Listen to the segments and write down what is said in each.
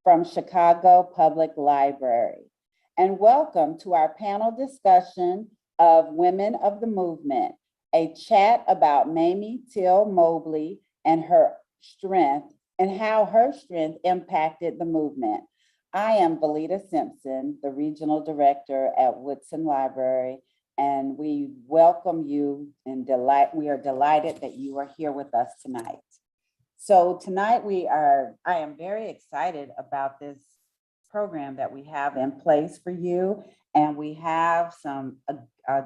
from Chicago Public Library. And welcome to our panel discussion of Women of the Movement, a chat about Mamie Till Mobley and her strength and how her strength impacted the movement. I am Velita Simpson, the Regional Director at Woodson Library, and we welcome you and we are delighted that you are here with us tonight. So tonight I am very excited about this program that we have in place for you, and we have a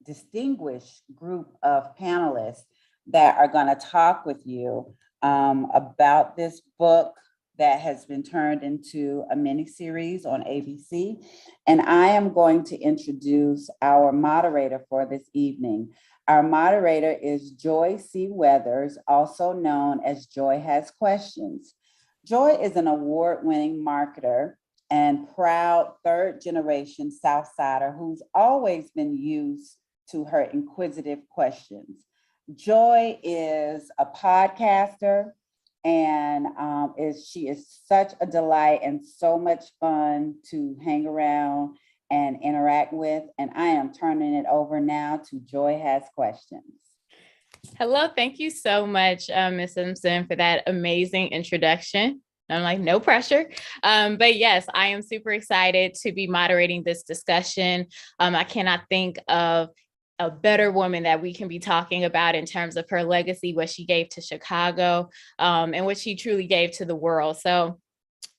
distinguished group of panelists that are going to talk with you about this book that has been turned into a miniseries on ABC. And I am going to introduce our moderator for this evening. Our moderator is Joy C. Weathers, also known as Joy Has Questions. Joy is an award-winning marketer and proud third-generation Southsider who's always been used to her inquisitive questions. Joy is a podcaster, and she is such a delight and so much fun to hang around and interact with. And I am turning it over now to Joy Has Questions. Hello, thank you so much, Ms. Simpson, for that amazing introduction. I'm like, no pressure. But yes, I am super excited to be moderating this discussion. I cannot think of a better woman that we can be talking about in terms of her legacy, what she gave to Chicago, and what she truly gave to the world. So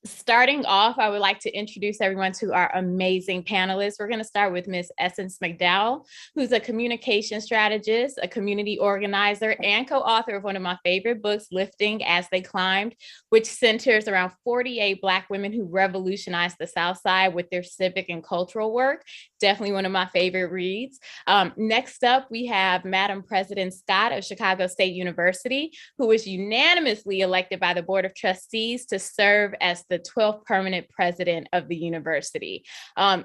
starting off, I would like to introduce everyone to our amazing panelists. We're going to start with Ms. Essence Mcdowell, who's a communication strategist, a community organizer, and co-author of one of my favorite books, Lifting as They Climbed, which centers around 48 Black women who revolutionized the South Side with their civic and cultural work. Definitely one of my favorite reads. Next up, we have Madam President Scott of Chicago State University, who was unanimously elected by the Board of Trustees to serve as the 12th permanent president of the university.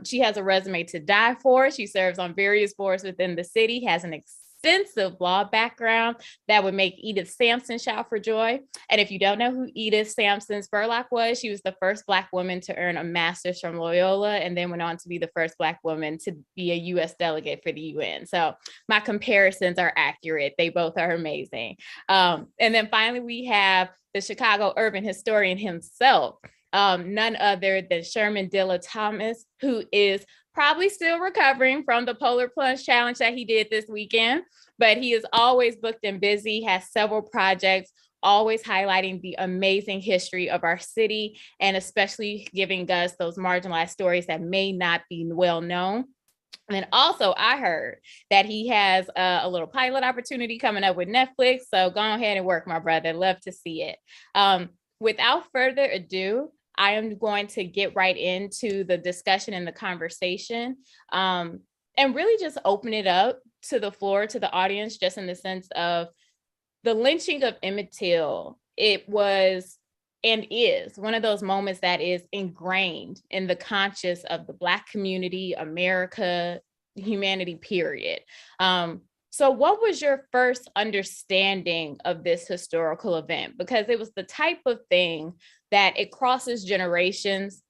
She has a resume to die for. She serves on various boards within the city, has an extensive law background that would make Edith Sampson shout for joy. And if you don't know who Edith Sampson Spurlock was, she was the first Black woman to earn a master's from Loyola and then went on to be the first Black woman to be a U.S. delegate for the UN. So my comparisons are accurate. They both are amazing. And then finally, we have the Chicago urban historian himself, none other than Sherman Dilla Thomas, who is probably still recovering from the Polar Plunge Challenge that he did this weekend, but he is always booked and busy, has several projects, always highlighting the amazing history of our city, and especially giving us those marginalized stories that may not be well known. And then also I heard that he has a little pilot opportunity coming up with Netflix. So go ahead and work, my brother. Love to see it. Without further ado, I am going to get right into the discussion and the conversation, and really just open it up to the floor, to the audience, just in the sense of the lynching of Emmett Till. It was and is one of those moments that is ingrained in the conscious of the Black community, America, humanity, period. So what was your first understanding of this historical event? Because it was the type of thing that it crosses generations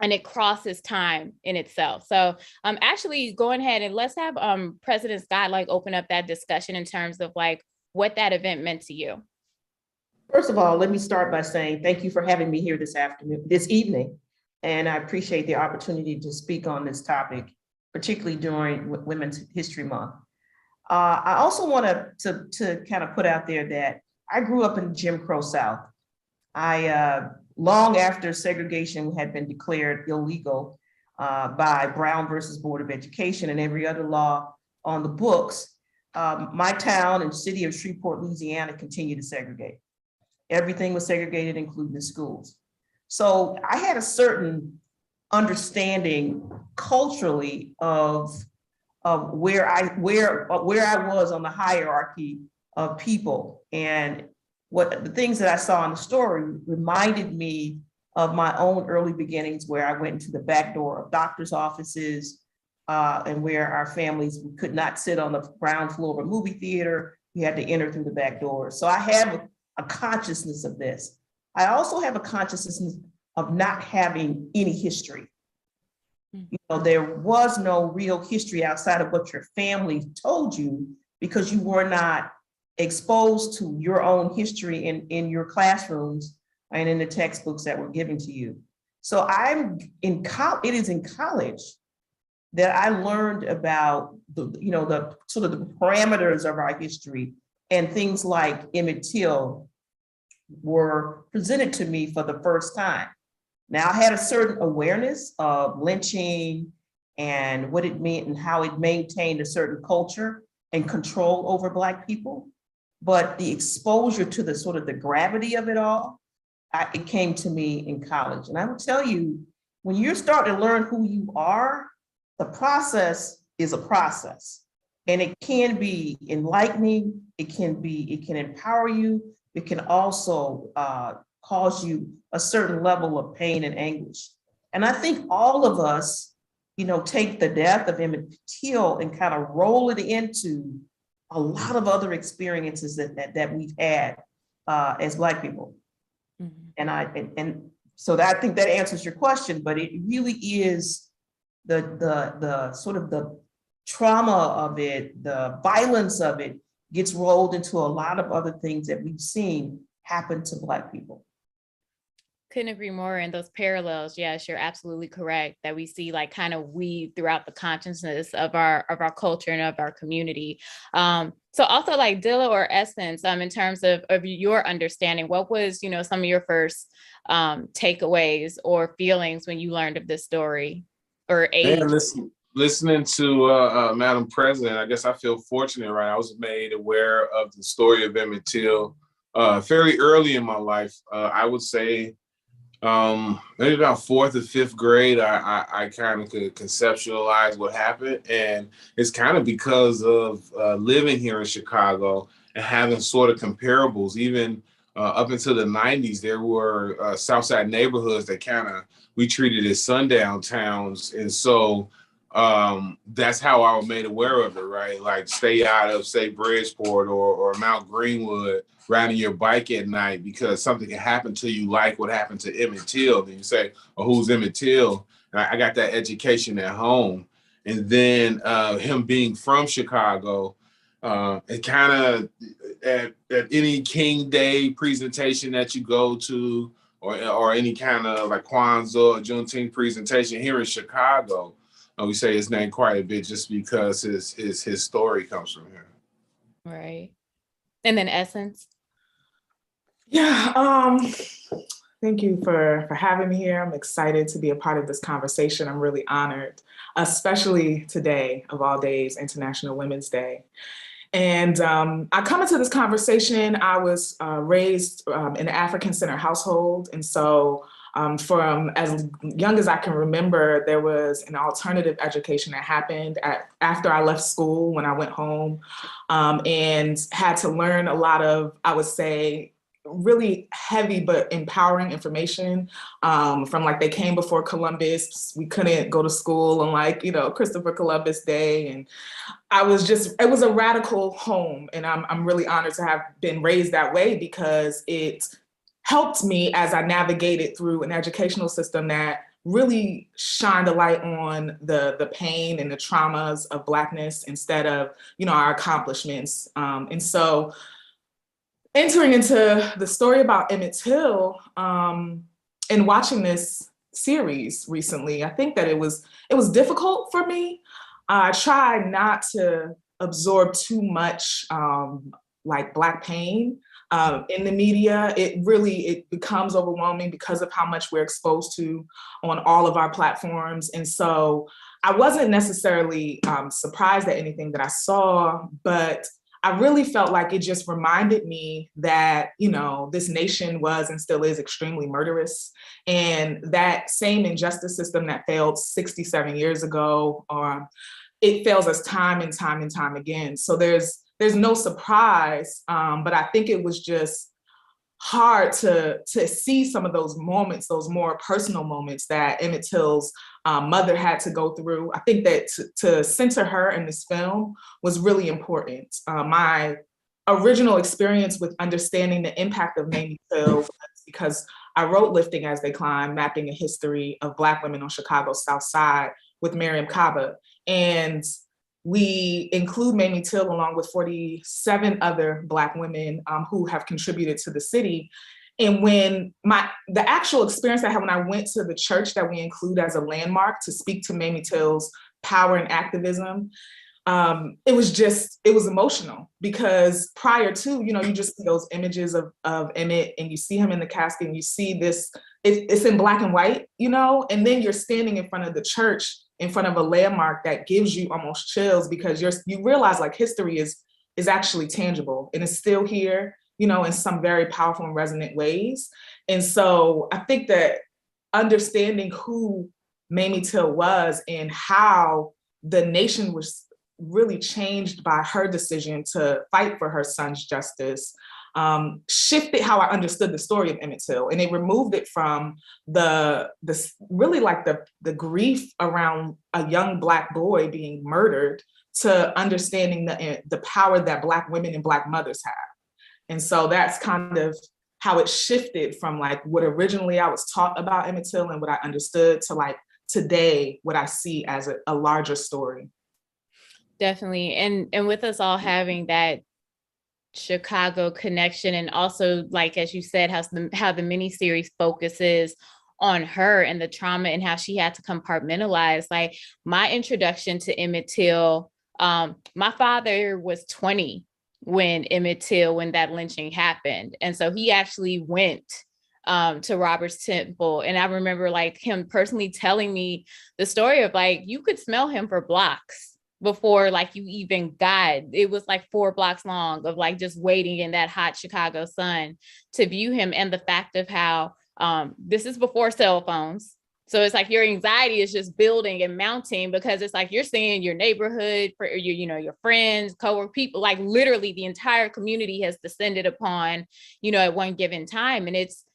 and it crosses time in itself. So actually going ahead and let's have President Scott open up that discussion in terms of what that event meant to you. First of all, let me start by saying thank you for having me here this evening. And I appreciate the opportunity to speak on this topic, particularly during Women's History Month. I also want to kind of put out there that I grew up in Jim Crow South. Long after segregation had been declared illegal by Brown versus Board of Education and every other law on the books, my town and city of Shreveport, Louisiana continued to segregate. Everything was segregated, including the schools. So I had a certain understanding culturally of where I was on the hierarchy of people, and what the things that I saw in the story reminded me of my own early beginnings, where I went into the back door of doctors' offices, and where our families could not sit on the ground floor of a movie theater. We had to enter through the back door. So I have a consciousness of this. I also have a consciousness of not having any history. You know, there was no real history outside of what your family told you because you were not exposed to your own history in your classrooms and in the textbooks that were given to you. So I'm in college, it is in college that I learned about the, you know, the sort of the parameters of our history, and things like Emmett Till were presented to me for the first time. Now, I had a certain awareness of lynching and what it meant and how it maintained a certain culture and control over Black people. But the exposure to the sort of the gravity of it all, it came to me in college. And I will tell you, when you start to learn who you are, the process is a process. And it can be enlightening, it can empower you, it can also cause you a certain level of pain and anguish. And I think all of us, you know, take the death of Emmett Till and kind of roll it into a lot of other experiences that we've had as Black people. Mm-hmm. And so I think that answers your question, but it really is the sort of the trauma of it, the violence of it gets rolled into a lot of other things that we've seen happen to Black people. Couldn't agree more. And those parallels, yes, you're absolutely correct, that we see like kind of weave throughout the consciousness of our culture and of our community. So also like Dilla or Essence, in terms of your understanding, what was, you know, some of your first takeaways or feelings when you learned of this story or age? Man, listening to Madam President, I guess I feel fortunate, right? I was made aware of the story of Emmett Till fairly early in my life. I would say maybe about fourth or fifth grade, I kind of could conceptualize what happened. And it's kind of because of living here in Chicago and having sort of comparables. Even up until the 90s, there were Southside neighborhoods that we treated as sundown towns. And so that's how I was made aware of it, right? Like stay out of, say, Bridgeport or Mount Greenwood, riding your bike at night because something can happen to you like what happened to Emmett Till. Then you say, oh, who's Emmett Till? And I got that education at home. And then him being from Chicago, it kind of, at any King Day presentation that you go to, or any kind of like Kwanzaa or Juneteenth presentation here in Chicago, we say his name quite a bit just because his story comes from here. Right. And then Essence. Yeah, thank you for having me here. I'm excited to be a part of this conversation. I'm really honored, especially today, of all days, International Women's Day. And I come into this conversation, I was raised in an African-centered household. And so from as young as I can remember, there was an alternative education that happened after I left school, when I went home, and had to learn a lot of, I would say, really heavy but empowering information from like they came before Columbus. We couldn't go to school on like, you know, Christopher Columbus Day. And it was a radical home. And I'm really honored to have been raised that way because it helped me as I navigated through an educational system that really shined a light on the pain and the traumas of Blackness instead of, you know, our accomplishments. And so entering into the story about Emmett Till and watching this series recently, I think that it was difficult for me. I tried not to absorb too much like Black pain in the media. It becomes overwhelming because of how much we're exposed to on all of our platforms. And so I wasn't necessarily surprised at anything that I saw, but I really felt like it just reminded me that, you know, this nation was and still is extremely murderous. And that same injustice system that failed 67 years ago, it fails us time and time and time again. So there's no surprise, but I think it was just hard to see some of those moments, those more personal moments that Emmett Till's mother had to go through. I think that to center her in this film was really important. My original experience with understanding the impact of Mamie Till was because I wrote Lifting as They Climb, mapping a history of Black women on Chicago's South Side with Miriam Kaba. And we include Mamie Till along with 47 other Black women who have contributed to the city. And when the actual experience I had when I went to the church that we include as a landmark to speak to Mamie Till's power and activism, it was emotional, because prior to, you just see those images of Emmett, and you see him in the casket, and you see this, it's in black and white, and then you're standing in front of the church, in front of a landmark that gives you almost chills, because you realize like history is actually tangible and it's still here, in some very powerful and resonant ways. And so I think that understanding who Mamie Till was and how the nation was really changed by her decision to fight for her son's justice shifted how I understood the story of Emmett Till, and it removed it from the really like the grief around a young Black boy being murdered to understanding the power that Black women and Black mothers have. And so that's kind of how it shifted from like what originally I was taught about Emmett Till and what I understood to like today what I see as a larger story. Definitely. And with us all having that Chicago connection, and also, like, as you said, how the miniseries focuses on her and the trauma and how she had to compartmentalize. Like, my introduction to Emmett Till, my father was 20 when that lynching happened. And so he actually went to Robert's Temple. And I remember like him personally telling me the story of like, you could smell him for blocks before like you even got, it was like 4 blocks long of like just waiting in that hot Chicago sun to view him. And the fact of how this is before cell phones. So it's like your anxiety is just building and mounting, because it's like you're seeing your neighborhood, for your friends, coworkers, people, like literally the entire community has descended upon, at one given time. And it's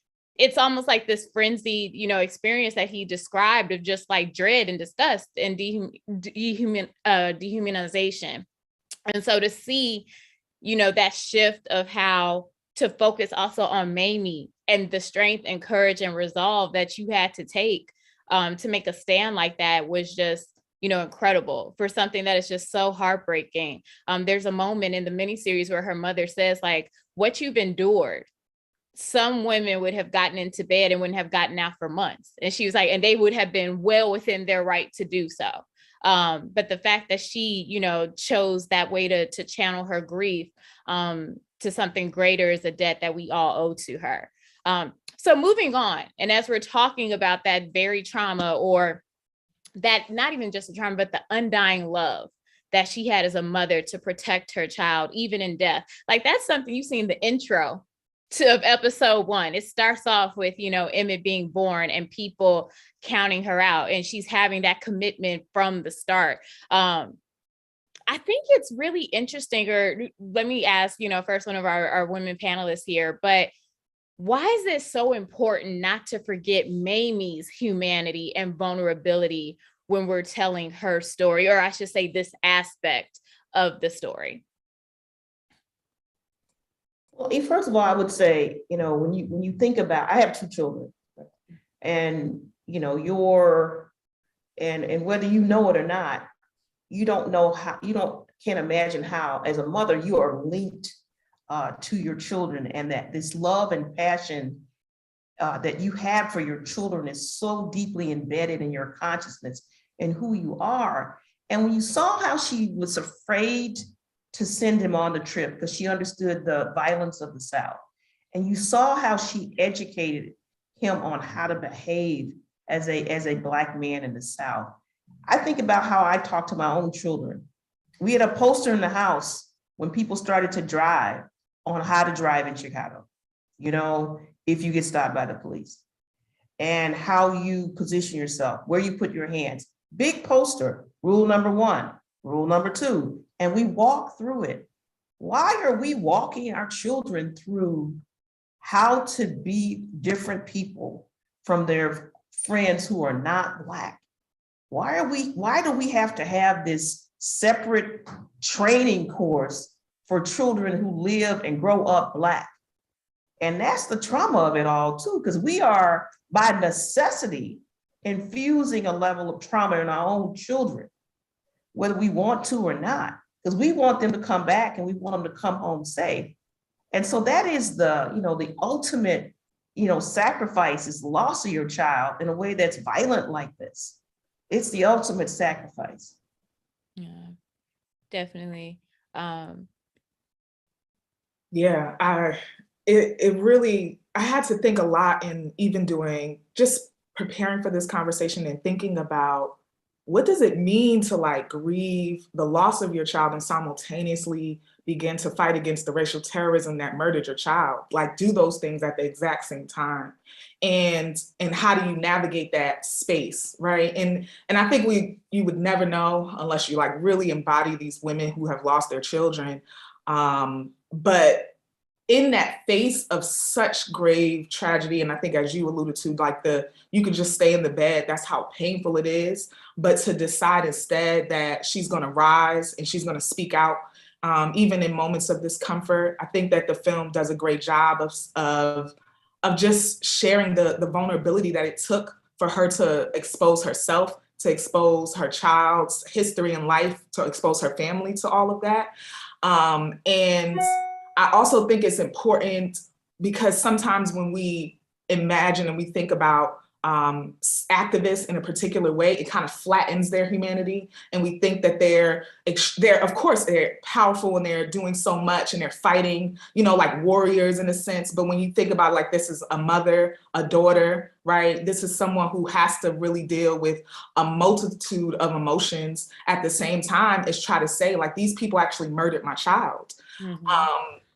almost like this frenzied, experience that he described of just like dread and disgust and dehumanization. And so to see, that shift of how to focus also on Mamie and the strength and courage and resolve that you had to take to make a stand like that was just, incredible for something that is just so heartbreaking. There's a moment in the miniseries where her mother says like, what you've endured, some women would have gotten into bed and wouldn't have gotten out for months. And she was like, and they would have been well within their right to do so. But the fact that she, chose that way to channel her grief to something greater is a debt that we all owe to her. So moving on, and as we're talking about that very trauma, or that not even just a trauma, but the undying love that she had as a mother to protect her child, even in death. Like that's something you see in the intro of episode 1. It starts off with, Emmett being born and people counting her out, and she's having that commitment from the start. I think it's really interesting, or let me ask, first one of our women panelists here, but why is it so important not to forget Mamie's humanity and vulnerability when we're telling her story, or I should say this aspect of the story? Well, first of all, I would say, when you think about, I have 2 children, and and whether you know it or not, you don't know how, can't imagine how, as a mother, you are linked to your children, and that this love and passion that you have for your children is so deeply embedded in your consciousness and who you are. And when you saw how she was afraid to send him on the trip because she understood the violence of the South, and you saw how she educated him on how to behave as a Black man in the South, I think about how I talk to my own children. We had a poster in the house when people started to drive on how to drive in Chicago, if you get stopped by the police, and how you position yourself, where you put your hands. Big poster, rule number 1, rule number 2, and we walk through it. Why are we walking our children through how to be different people from their friends who are not Black? Why do we have to have this separate training course for children who live and grow up Black? And that's the trauma of it all too, because we are by necessity infusing a level of trauma in our own children, whether we want to or not, because we want them to come back and we want them to come home safe. And so that is the, the ultimate, sacrifice is loss of your child in a way that's violent like this. It's the ultimate sacrifice. Yeah, definitely. Yeah, it really, I had to think a lot in even just preparing for this conversation and thinking about what does it mean to like grieve the loss of your child and simultaneously begin to fight against the racial terrorism that murdered your child, like do those things at the exact same time. And how do you navigate that space, right? And I think you would never know unless you like really embody these women who have lost their children. But in that face of such grave tragedy, and I think as you alluded to, like you could just stay in the bed, that's how painful it is. But to decide instead that she's gonna rise and she's gonna speak out, even in moments of discomfort, I think that the film does a great job of just sharing the vulnerability that it took for her to expose herself, to expose her child's history and life, to expose her family to all of that. And I also think it's important because sometimes when we imagine and we think about activists in a particular way, it kind of flattens their humanity. And we think that they're of course, they're powerful and they're doing so much and they're fighting, like warriors in a sense. But when you think about like, this is a mother, a daughter, right? This is someone who has to really deal with a multitude of emotions at the same time as try to say like, these people actually murdered my child. Mm-hmm.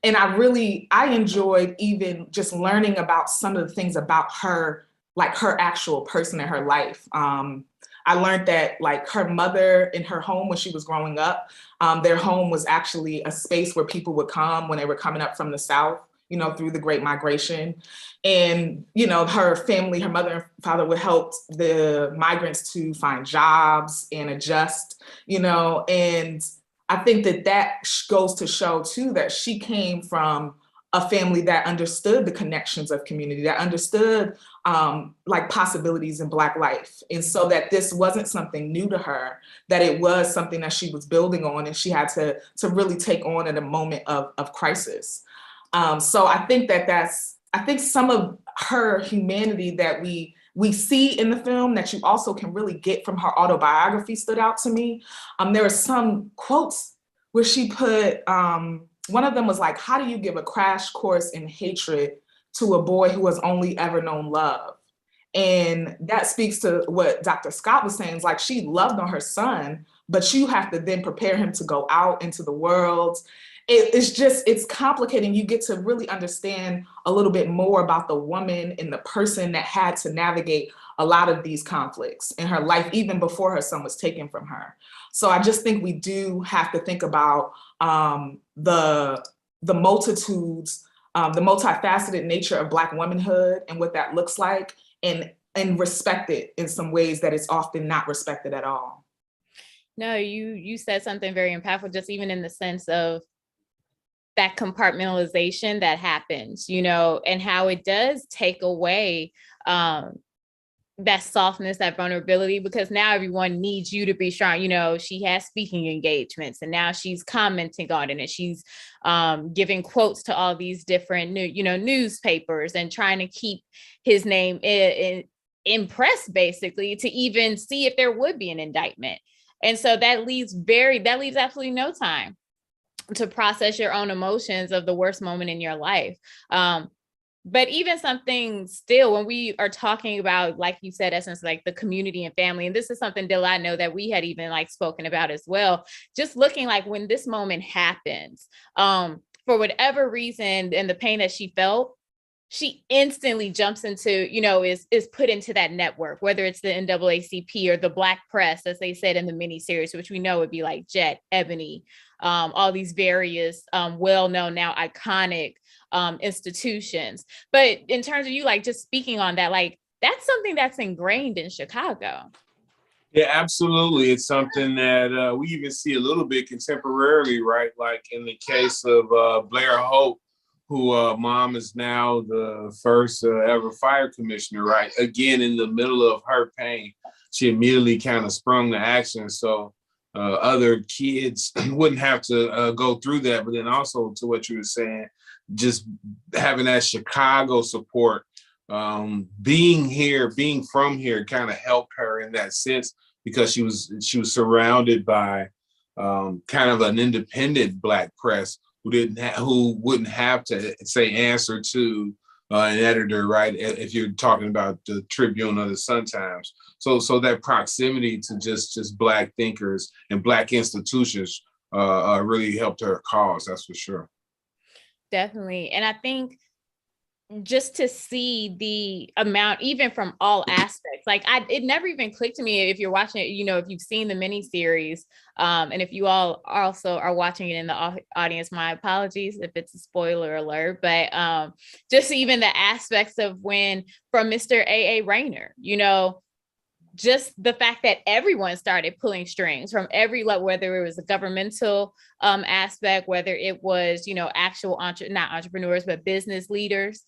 And I enjoyed even just learning about some of the things about her, like her actual person in her life. I learned that like her mother in her home when she was growing up, their home was actually a space where people would come when they were coming up from the South, through the Great Migration. And, her family, her mother and father would help the migrants to find jobs and adjust, and I think that goes to show too, that she came from a family that understood the connections of community, that understood like possibilities in Black life. And so that this wasn't something new to her, that it was something that she was building on and she had to really take on at a moment of crisis. So I think I think some of her humanity that we see in the film that you also can really get from her autobiography stood out to me. There are some quotes where she put, one of them was like, how do you give a crash course in hatred to a boy who has only ever known love? And that speaks to what Dr. Scott was saying, is like she loved on her son, but you have to then prepare him to go out into the world. It's complicating. You get to really understand a little bit more about the woman and the person that had to navigate a lot of these conflicts in her life, even before her son was taken from her. So I just think we do have to think about the multitudes, the multifaceted nature of Black womanhood and what that looks like, and respect it in some ways that it's often not respected at all. No, you said something very impactful, just even in the sense of that compartmentalization that happens, and how it does take away that softness, that vulnerability, because now everyone needs you to be strong. She has speaking engagements and now she's commenting on it and she's giving quotes to all these different newspapers and trying to keep his name in press, basically, to even see if there would be an indictment. And so that leaves absolutely no time to process your own emotions of the worst moment in your life. But even something still, when we are talking about, like you said, essence, like the community and family, and this is something, Dilla, I know that we had even like spoken about as well, just looking like when this moment happens, for whatever reason and the pain that she felt, she instantly jumps into, is put into that network, whether it's the NAACP or the Black press, as they said in the miniseries, which we know would be like Jet, Ebony, all these various well-known, now iconic institutions. But in terms of you, like just speaking on that, like that's something that's ingrained in Chicago. Yeah, absolutely. It's something that we even see a little bit contemporarily, right? Like in the case of Blair Hope, who mom is now the first ever fire commissioner, right? Again, in the middle of her pain, she immediately kind of sprung to action. So other kids wouldn't have to go through that. But then also to what you were saying, just having that Chicago support, being from here kind of helped her in that sense, because she was surrounded by kind of an independent Black press who wouldn't have to say answer to an editor, right? If you're talking about the Tribune or the Sun-Times. So that proximity to just Black thinkers and Black institutions really helped her cause, that's for sure. Definitely. And I think just to see the amount, even from all aspects, like it never even clicked to me, if you're watching it, if you've seen the miniseries, and if you all also are watching it in the audience, my apologies if it's a spoiler alert, but just even the aspects of when from Mr. A.A. Rayner, just the fact that everyone started pulling strings from every level, whether it was a governmental aspect, whether it was, actual not entrepreneurs, but business leaders,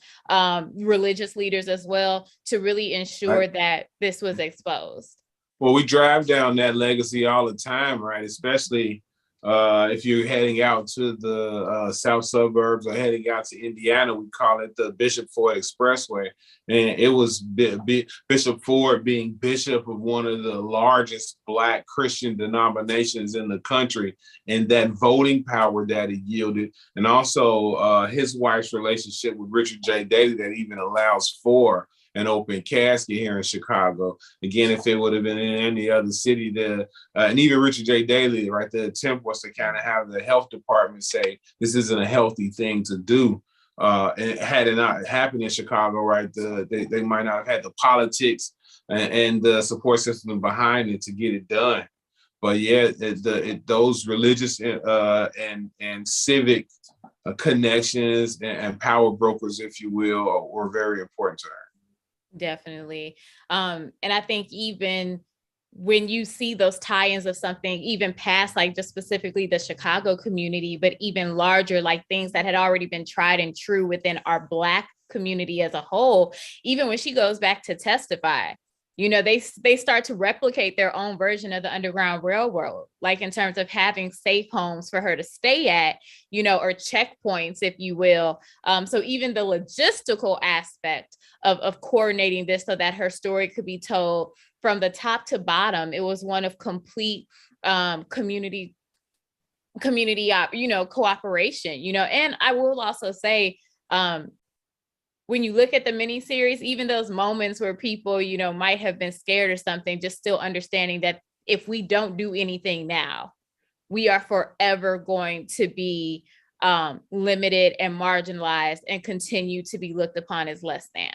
religious leaders as well, to really ensure that this was exposed. Well, we drive down that legacy all the time, right? Especially if you're heading out to the south suburbs or heading out to Indiana, we call it the Bishop Ford Expressway. And it was Bishop Ford being bishop of one of the largest Black Christian denominations in the country, and that voting power that it yielded. And also his wife's relationship with Richard J. Daley that even allows for an open casket here in Chicago. Again, if it would have been in any other city, and even Richard J. Daley, right, the attempt was to kind of have the health department say, this isn't a healthy thing to do. And had it not happened in Chicago, right, they might not have had the politics and the support system behind it to get it done. But yeah, those religious and civic connections and power brokers, if you will, were very important to her. Definitely. And I think even when you see those tie-ins of something, even past like just specifically the Chicago community, but even larger, like things that had already been tried and true within our Black community as a whole, even when she goes back to testify, they start to replicate their own version of the Underground Railroad, like in terms of having safe homes for her to stay at, or checkpoints, if you will. So even the logistical aspect of coordinating this so that her story could be told from the top to bottom, it was one of complete community, cooperation, and I will also say, when you look at the miniseries, even those moments where people, might have been scared or something, just still understanding that if we don't do anything now, we are forever going to be limited and marginalized and continue to be looked upon as less than.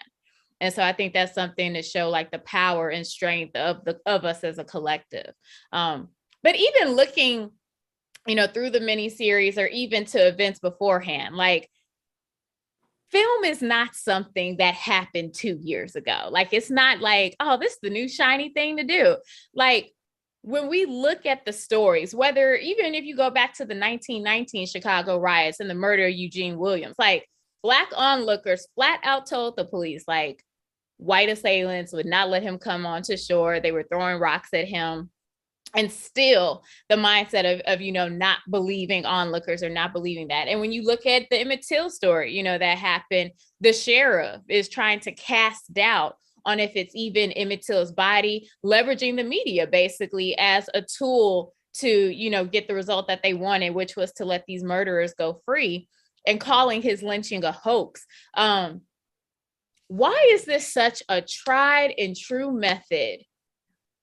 And so I think that's something to show like the power and strength of us as a collective. But even looking, through the miniseries or even to events beforehand, like, film is not something that happened 2 years ago. Like, it's not like, oh, this is the new shiny thing to do. Like, when we look at the stories, whether even if you go back to the 1919 Chicago riots and the murder of Eugene Williams, like Black onlookers flat out told the police, like, white assailants would not let him come onto shore. They were throwing rocks at him. And still the mindset of not believing onlookers or not believing that. And when you look at the Emmett Till story, that happened, the sheriff is trying to cast doubt on if it's even Emmett Till's body, leveraging the media basically as a tool to, get the result that they wanted, which was to let these murderers go free, and calling his lynching a hoax. Why is this such a tried and true method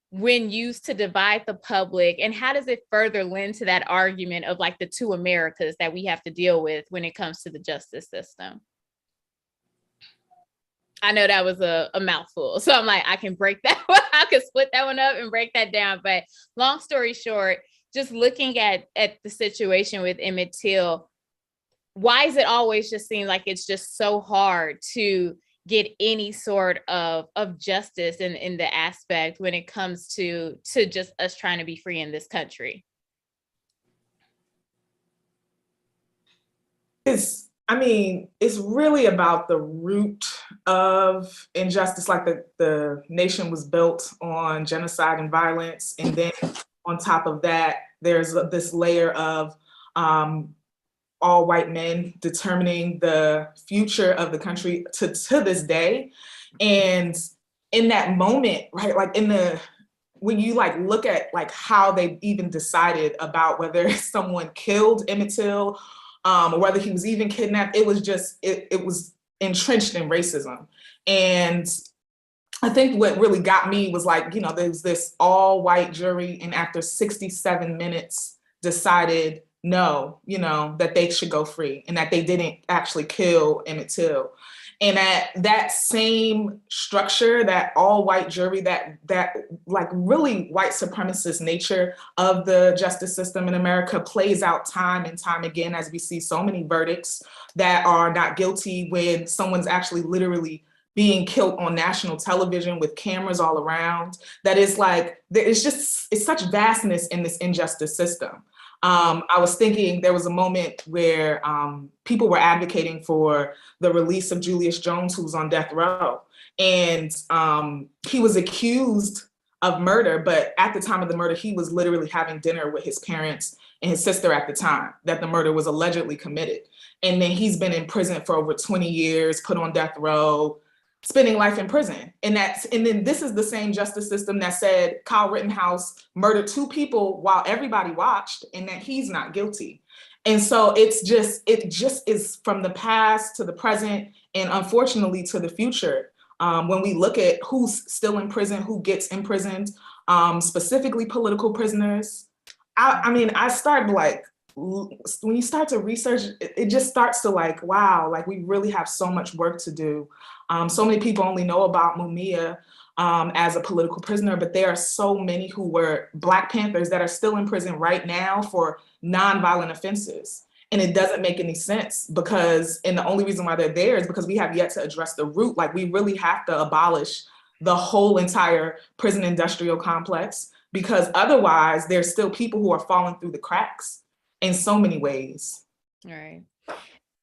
when used to divide the public, and how does it further lend to that argument of like the two Americas that we have to deal with when it comes to the justice system? I know that was a mouthful, so I'm like, I can break that one. I can split that one up and break that down. But long story short, just looking at the situation with Emmett Till, why does it always just seem like it's just so hard to get any sort of justice in the aspect when it comes to just us trying to be free in this country? It's I mean, it's really about the root of injustice. Like the nation was built on genocide and violence. And then on top of that, there's this layer of all white men determining the future of the country to this day. And in that moment, right, like when you like look at like how they even decided about whether someone killed Emmett Till, or whether he was even kidnapped, it was just, it was entrenched in racism. And I think what really got me was like, you know, there's this all white jury, and after 67 minutes decided no, you know, that they should go free and that they didn't actually kill Emmett Till. And that same structure, that all white jury, that like really white supremacist nature of the justice system in America plays out time and time again, as we see so many verdicts that are not guilty when someone's actually literally being killed on national television with cameras all around. That is like, it's such vastness in this injustice system. I was thinking there was a moment where people were advocating for the release of Julius Jones, who was on death row. And he was accused of murder, but at the time of the murder, he was literally having dinner with his parents and his sister at the time that the murder was allegedly committed. And then he's been in prison for over 20 years, put on death row, spending life in prison. And then this is the same justice system that said Kyle Rittenhouse murdered 2 people while everybody watched, and that he's not guilty. And so it just is from the past to the present, and unfortunately to the future. When we look at who's still in prison, who gets imprisoned, specifically political prisoners. I mean, I started like, when you start to research, it just starts to like, wow, like we really have so much work to do. So many people only know about Mumia as a political prisoner, but there are so many who were Black Panthers that are still in prison right now for nonviolent offenses. And it doesn't make any sense because, and the only reason why they're there is because we have yet to address the root. Like we really have to abolish the whole entire prison industrial complex, because otherwise there's still people who are falling through the cracks in so many ways. All right.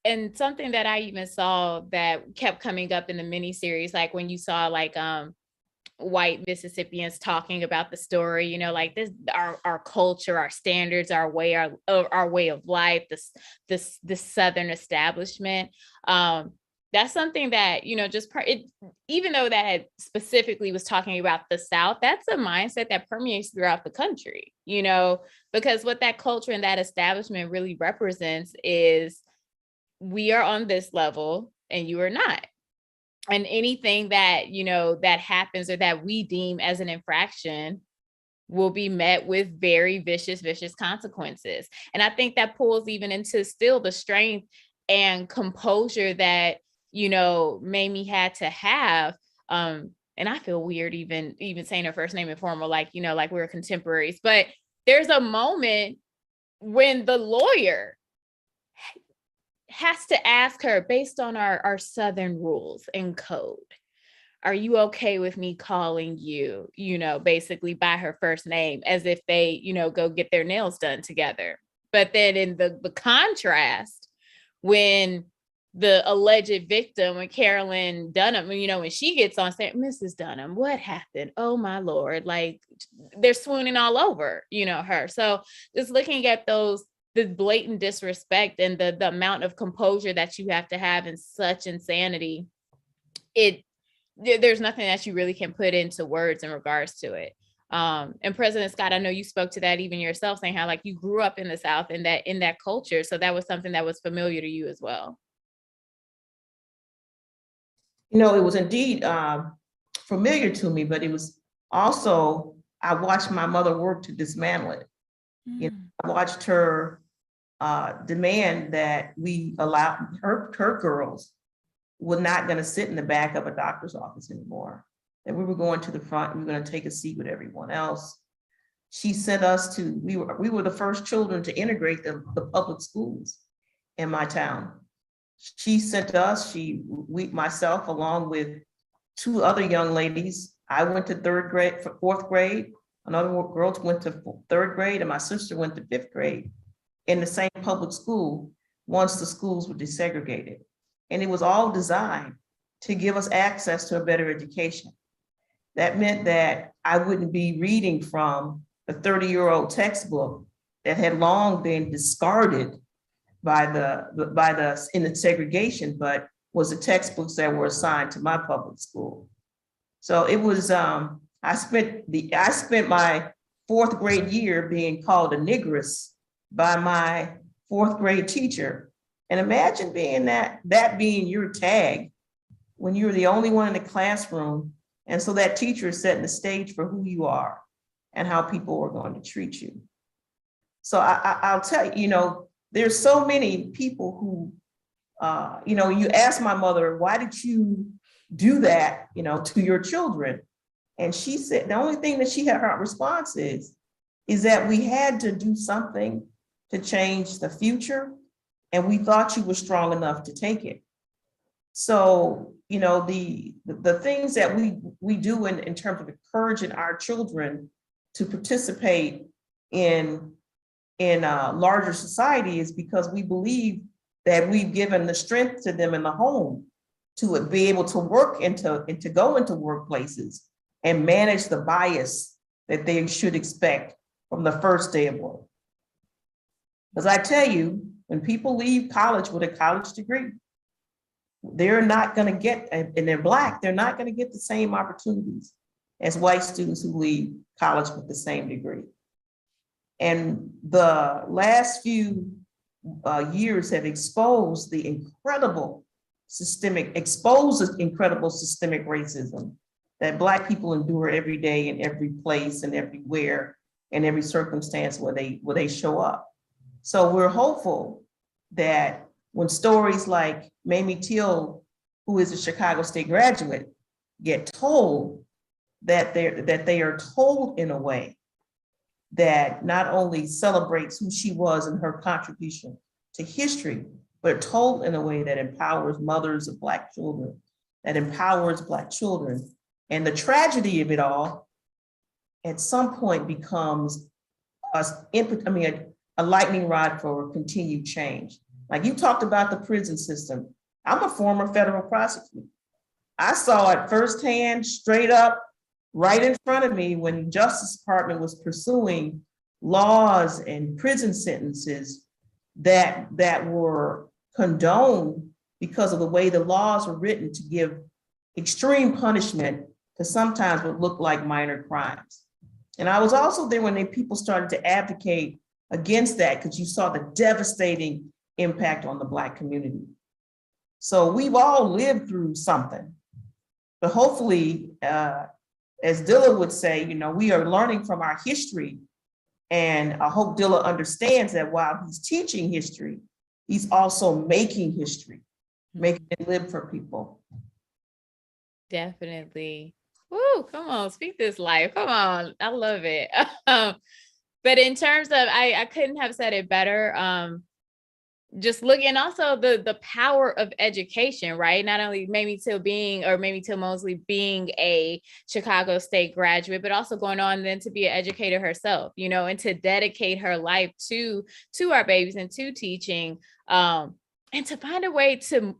And something that I even saw that kept coming up in the miniseries, like when you saw like white Mississippians talking about the story, you know, like this, our culture, our standards, our way of life, this Southern establishment. That's something that, you know, even though that specifically was talking about the South, that's a mindset that permeates throughout the country, you know, because what that culture and that establishment really represents is we are on this level and you are not. And anything that, you know, that happens or that we deem as an infraction will be met with very vicious consequences. And I think that pulls even into still the strength and composure that, you know, Mamie had to have. And I feel weird even saying her first name informal, like, you know, like we're contemporaries. But there's a moment when the lawyer has to ask her, based on our Southern rules and code, are you okay with me calling you, you know, basically by her first name, as if they, you know, go get their nails done together. But then in the contrast, when the alleged victim, when Carolyn Dunham, you know, when she gets on saying, Mrs. Dunham, what happened? Oh my Lord, like they're swooning all over, you know, her. So just looking at the blatant disrespect and the amount of composure that you have to have in such insanity, there's nothing that you really can put into words in regards to it. And President Scott, I know you spoke to that even yourself, saying how like you grew up in the South in that culture. So that was something that was familiar to you as well. You know, it was indeed familiar to me, but it was also, I watched my mother work to dismantle it. You know, I watched her demand that we allow her girls were not going to sit in the back of a doctor's office anymore, that we were going to the front, we were going to take a seat with everyone else. She sent us to, we were the first children to integrate the public schools in my town. She sent us, myself, along with 2 other young ladies. I went to 4th grade. Another girl went to 3rd grade, and my sister went to 5th grade in the same public school once the schools were desegregated. And it was all designed to give us access to a better education. That meant that I wouldn't be reading from a 30-year-old textbook that had long been discarded by in the segregation, but was the textbooks that were assigned to my public school. So it was, I spent my fourth grade year being called a negress by my fourth grade teacher. And imagine being that being your tag when you're the only one in the classroom. And so that teacher is setting the stage for who you are and how people are going to treat you. So I'll tell you, there's so many people who, you ask my mother, why did you do that, to your children? And she said, the only thing that she had, her response is that we had to do something to change the future. And we thought you were strong enough to take it. So, the things that we do in terms of encouraging our children to participate in larger society is because we believe that we've given the strength to them in the home to be able to work and to go into workplaces and manage the bias that they should expect from the first day of work. Because I tell you, when people leave college with a college degree, they're not going to get, and they're Black, they're not going to get the same opportunities as white students who leave college with the same degree. And the last few years have exposed the incredible systemic racism that Black people endure every day in every place and everywhere and every circumstance where they show up. So we're hopeful that when stories like Mamie Till, who is a Chicago State graduate, get told, that they are told in a way that not only celebrates who she was and her contribution to history, but told in a way that empowers mothers of Black children, that empowers Black children. And the tragedy of it all, at some point, becomes a lightning rod for continued change. Like you talked about the prison system. I'm a former federal prosecutor. I saw it firsthand, straight up, right in front of me when the Justice Department was pursuing laws and prison sentences that were condoned because of the way the laws were written to give extreme punishment to sometimes what looked like minor crimes. And I was also there when people started to advocate against that because you saw the devastating impact on the Black community. So we've all lived through something, but hopefully, as Dilla would say, we are learning from our history. And I hope Dilla understands that while he's teaching history, he's also making history, making it live for people. Definitely. Woo, come on, speak this life. Come on, I love it. But in terms of, I couldn't have said it better. Just looking also the power of education, right? Not only Mamie Till Mosley being a Chicago State graduate, but also going on then to be an educator herself, and to dedicate her life to our babies and to teaching, and to find a way to,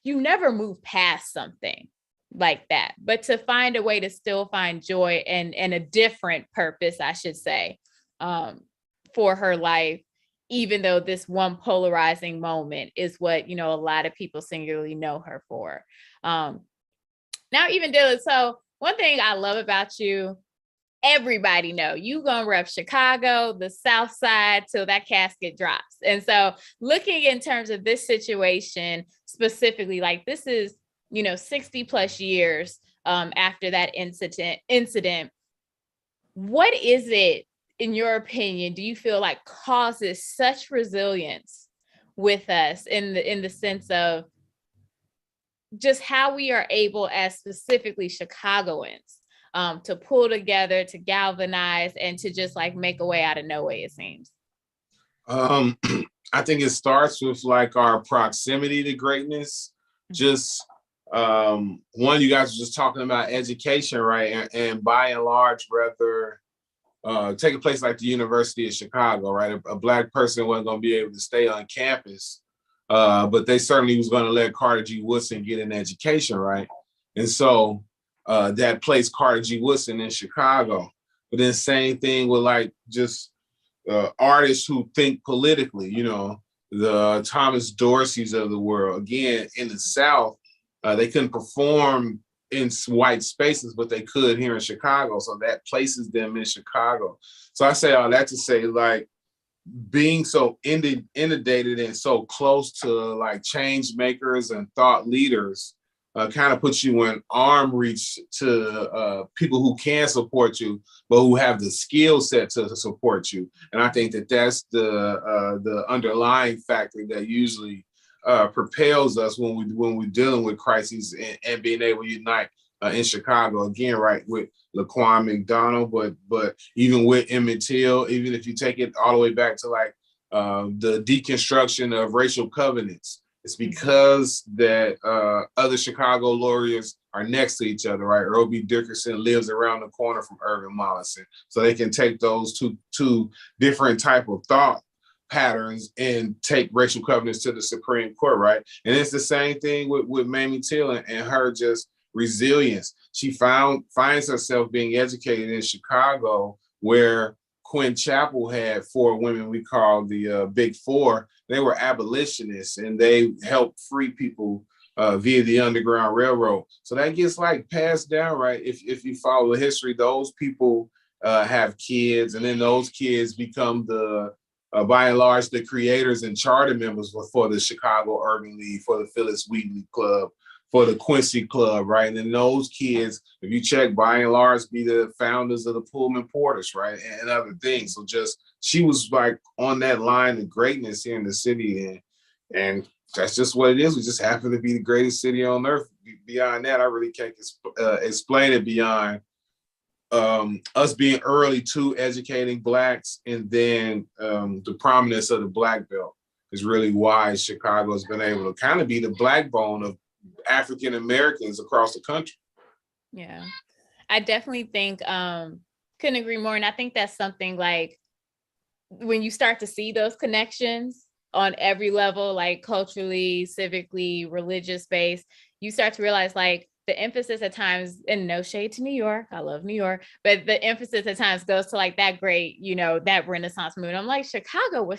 you never move past something like that, but to find a way to still find joy and a different purpose, I should say, for her life. Even though this one polarizing moment is what, a lot of people singularly know her for. Now, even Dylan, so one thing I love about you, everybody know you gonna rep Chicago, the South Side till that casket drops. And so looking in terms of this situation specifically, like this is, 60 plus years after that incident, what is it, in your opinion, do you feel like causes such resilience with us in the sense of just how we are able as specifically Chicagoans to pull together, to galvanize, and to just like make a way out of no way, it seems? I think it starts with like our proximity to greatness. Just one, you guys are just talking about education, right? And by and large, whether take a place like the University of Chicago, right? A Black person wasn't going to be able to stay on campus but they certainly was going to let Carter G. Woodson get an education, right? And so that placed Carter G. Woodson in Chicago. But then same thing with like just artists who think politically, you know, the Thomas Dorseys of the world. Again, in the South, they couldn't perform in white spaces, but they could here in Chicago. So that places them in Chicago. So I say all that to say, like, being so inundated and so close to like change makers and thought leaders kind of puts you in arm reach to people who can support you, but who have the skill set to support you. And I think that that's the underlying factor that usually propels us when we're dealing with crises and being able to unite in Chicago again, right, with Laquan McDonald, but even with Emmett Till, even if you take it all the way back to like the deconstruction of racial covenants, it's because that other Chicago lawyers are next to each other, right? Earl B. Dickerson lives around the corner from Irving Mollison, so they can take those two different type of thought patterns and take racial covenants to the Supreme Court, right? And it's the same thing with Mamie Till and her just resilience. She finds herself being educated in Chicago, where Quinn Chapel had four women we call the Big Four. They were abolitionists and they helped free people via the Underground Railroad. So that gets like passed down, right? If you follow the history, those people have kids, and then those kids become the by and large the creators and charter members for the Chicago Urban League, for the Phyllis Wheatley Club, for the Quincy Club, right? And then those kids, if you check, by and large, be the founders of the Pullman Porters, right? And other things. So just, she was like on that line of greatness here in the city. And that's just what it is. We just happen to be the greatest city on earth. Beyond that, I really can't explain it beyond us being early to educating Blacks, and then the prominence of the Black Belt is really why Chicago has been able to kind of be the backbone of African Americans across the country. Yeah, I definitely think couldn't agree more. And I think that's something like when you start to see those connections on every level, like culturally, civically, religious based, you start to realize like the emphasis at times, and no shade to New York, I love New York, but the emphasis at times goes to like that great, you know, that Renaissance movement. I'm like, Chicago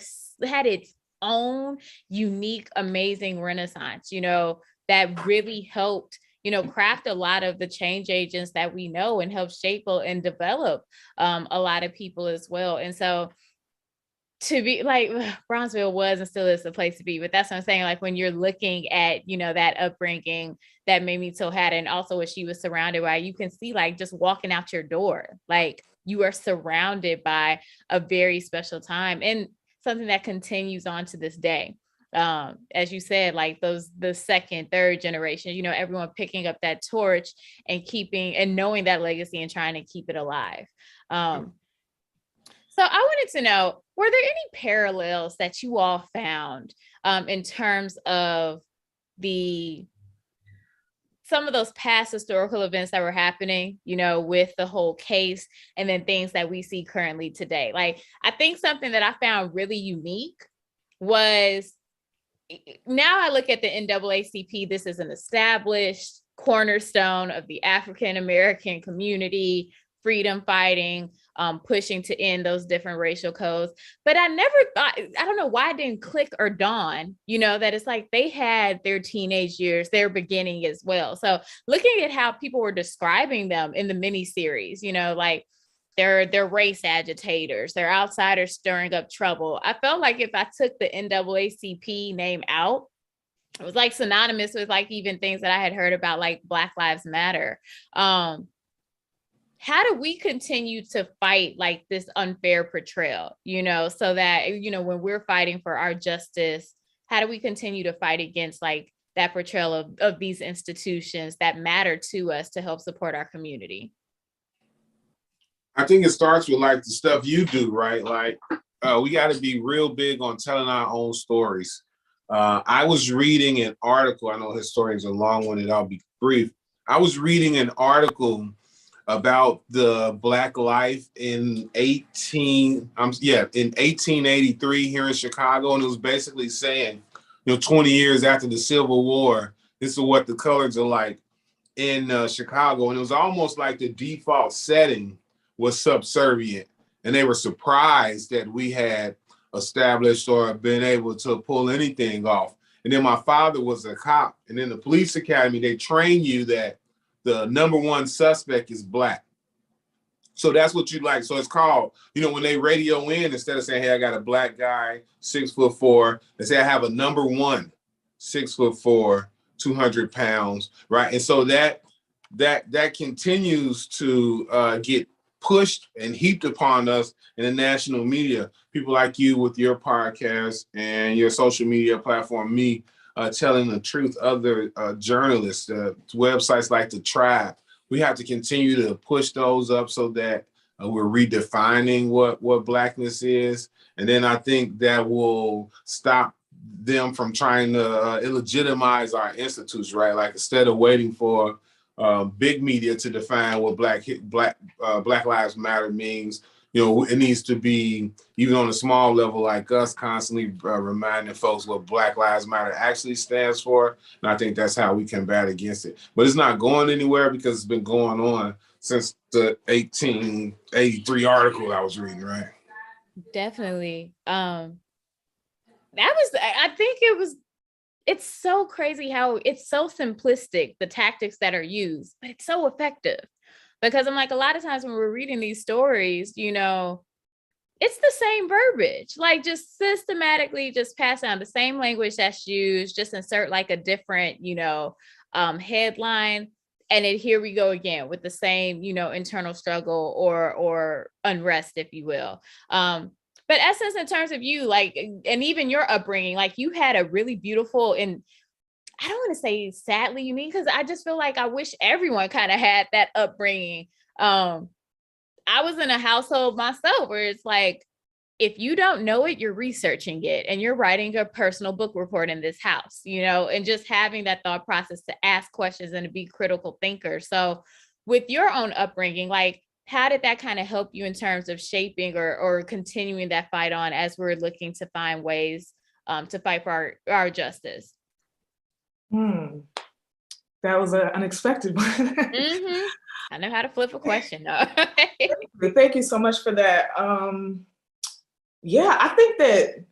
had its own unique, amazing Renaissance, you know, that really helped, you know, craft a lot of the change agents that we know and help shape and develop a lot of people as well. And so to be like, Bronzeville was and still is the place to be, but that's what I'm saying. Like when you're looking at, you know, that upbringing that Mamie Till had, and also what she was surrounded by, you can see like just walking out your door, like you are surrounded by a very special time and something that continues on to this day. As you said, like the second, third generation, you know, everyone picking up that torch and keeping and knowing that legacy and trying to keep it alive. So I wanted to know, were there any parallels that you all found in terms of some of those past historical events that were happening, you know, with the whole case, and then things that we see currently today? Like, I think something that I found really unique was, now I look at the NAACP, this is an established cornerstone of the African American community, freedom fighting, pushing to end those different racial codes. But I never thought, I don't know why it didn't click or dawn, you know, that it's like they had their teenage years, their beginning as well. So looking at how people were describing them in the miniseries, you know, like they're race agitators, they're outsiders stirring up trouble. I felt like if I took the NAACP name out, it was like synonymous with like even things that I had heard about, like Black Lives Matter. How do we continue to fight like this unfair portrayal, you know, so that, you know, when we're fighting for our justice, how do we continue to fight against like that portrayal of these institutions that matter to us to help support our community? I think it starts with like the stuff you do, right? Like we got to be real big on telling our own stories. I was reading an article, I know historians are long-winded, I'll be brief. I was reading an article about the Black life in 1883 here in Chicago. And it was basically saying 20 years after the Civil War, this is what the colors are like in Chicago. And it was almost like the default setting was subservient. And they were surprised that we had established or been able to pull anything off. And then my father was a cop. And in the police academy, they train you that the number one suspect is Black. So that's what you like. So it's called, when they radio in, instead of saying, hey, I got a Black guy, 6'4", they say I have a number one, 6'4", 200 pounds, right? And so that continues to get pushed and heaped upon us in the national media. People like you with your podcast and your social media platform, me telling the truth, other journalists, websites like The Tribe. We have to continue to push those up so that we're redefining what Blackness is. And then I think that will stop them from trying to illegitimize our institutes, right? Like instead of waiting for big media to define what Black Lives Matter means, it needs to be, even on a small level like us, constantly reminding folks what Black Lives Matter actually stands for. And I think that's how we combat against it. But it's not going anywhere because it's been going on since the 1883 article I was reading, right? Definitely. I think it's so crazy how it's so simplistic, the tactics that are used, but it's so effective. Because I'm like, a lot of times when we're reading these stories, it's the same verbiage, like just systematically just pass down the same language that's used, just insert like a different, headline. And then here we go again with the same, internal struggle or unrest, if you will. But Essence, in terms of you, like, and even your upbringing, like you had a really beautiful, and I don't want to say sadly unique, because I just feel like I wish everyone kind of had that upbringing. I was in a household myself where it's like, if you don't know it, you're researching it and you're writing a personal book report in this house, and just having that thought process to ask questions and to be critical thinkers. So with your own upbringing, like, how did that kind of help you in terms of shaping or continuing that fight on as we're looking to find ways to fight for our justice? That was an unexpected one. Mm-hmm. I know how to flip a question. Thank you so much for that. Yeah, I think that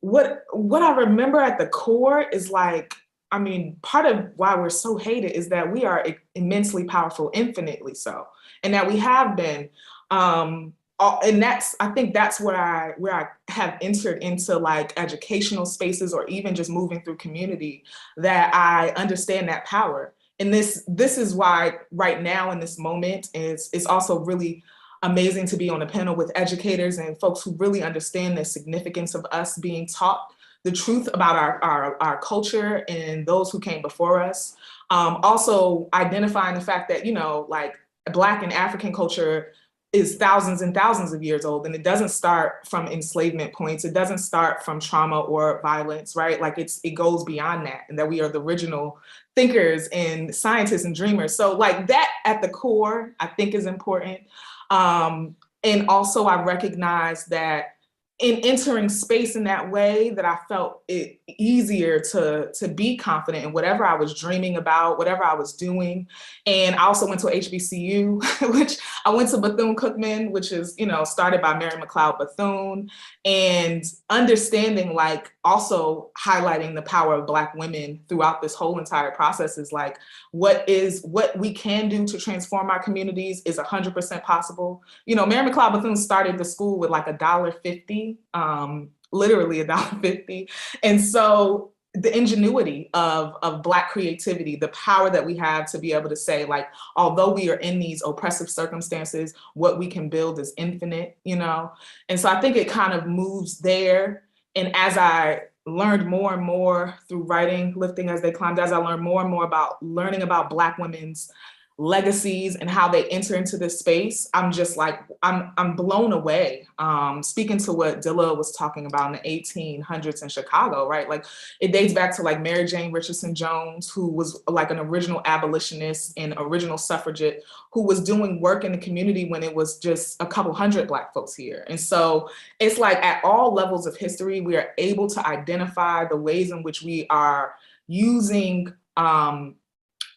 what I remember at the core is like, part of why we're so hated is that we are immensely powerful, infinitely so, and that we have been. And I think that's where I have entered into like educational spaces or even just moving through community, that I understand that power. And this is why right now in this moment it's also really amazing to be on a panel with educators and folks who really understand the significance of us being taught the truth about our culture and those who came before us. Also identifying the fact that, like Black and African culture is thousands and thousands of years old, and it doesn't start from enslavement points. It doesn't start from trauma or violence, right? Like it goes beyond that, and that we are the original thinkers and scientists and dreamers. So like that at the core, I think is important. And also I recognize that in entering space in that way, that I felt it easier to be confident in whatever I was dreaming about, whatever I was doing. And I also went to HBCU, which I went to Bethune-Cookman, which is, started by Mary McLeod Bethune, and understanding, like, also highlighting the power of Black women throughout this whole entire process is like, what we can do to transform our communities is 100% possible. Mary McLeod Bethune started the school with like $1.50, literally $1.50. And so the ingenuity of Black creativity, the power that we have to be able to say, like, although we are in these oppressive circumstances, what we can build is infinite, And so I think it kind of moves there. And as I learned more and more through writing Lifting as They Climbed, as I learned more and more about learning about Black women's legacies and how they enter into this space, I'm just like, I'm blown away. Speaking to what Dilla was talking about in the 1800s in Chicago, right? Like it dates back to like Mary Jane Richardson Jones, who was like an original abolitionist and original suffragette who was doing work in the community when it was just a couple hundred Black folks here. And so it's like at all levels of history, we are able to identify the ways in which we are using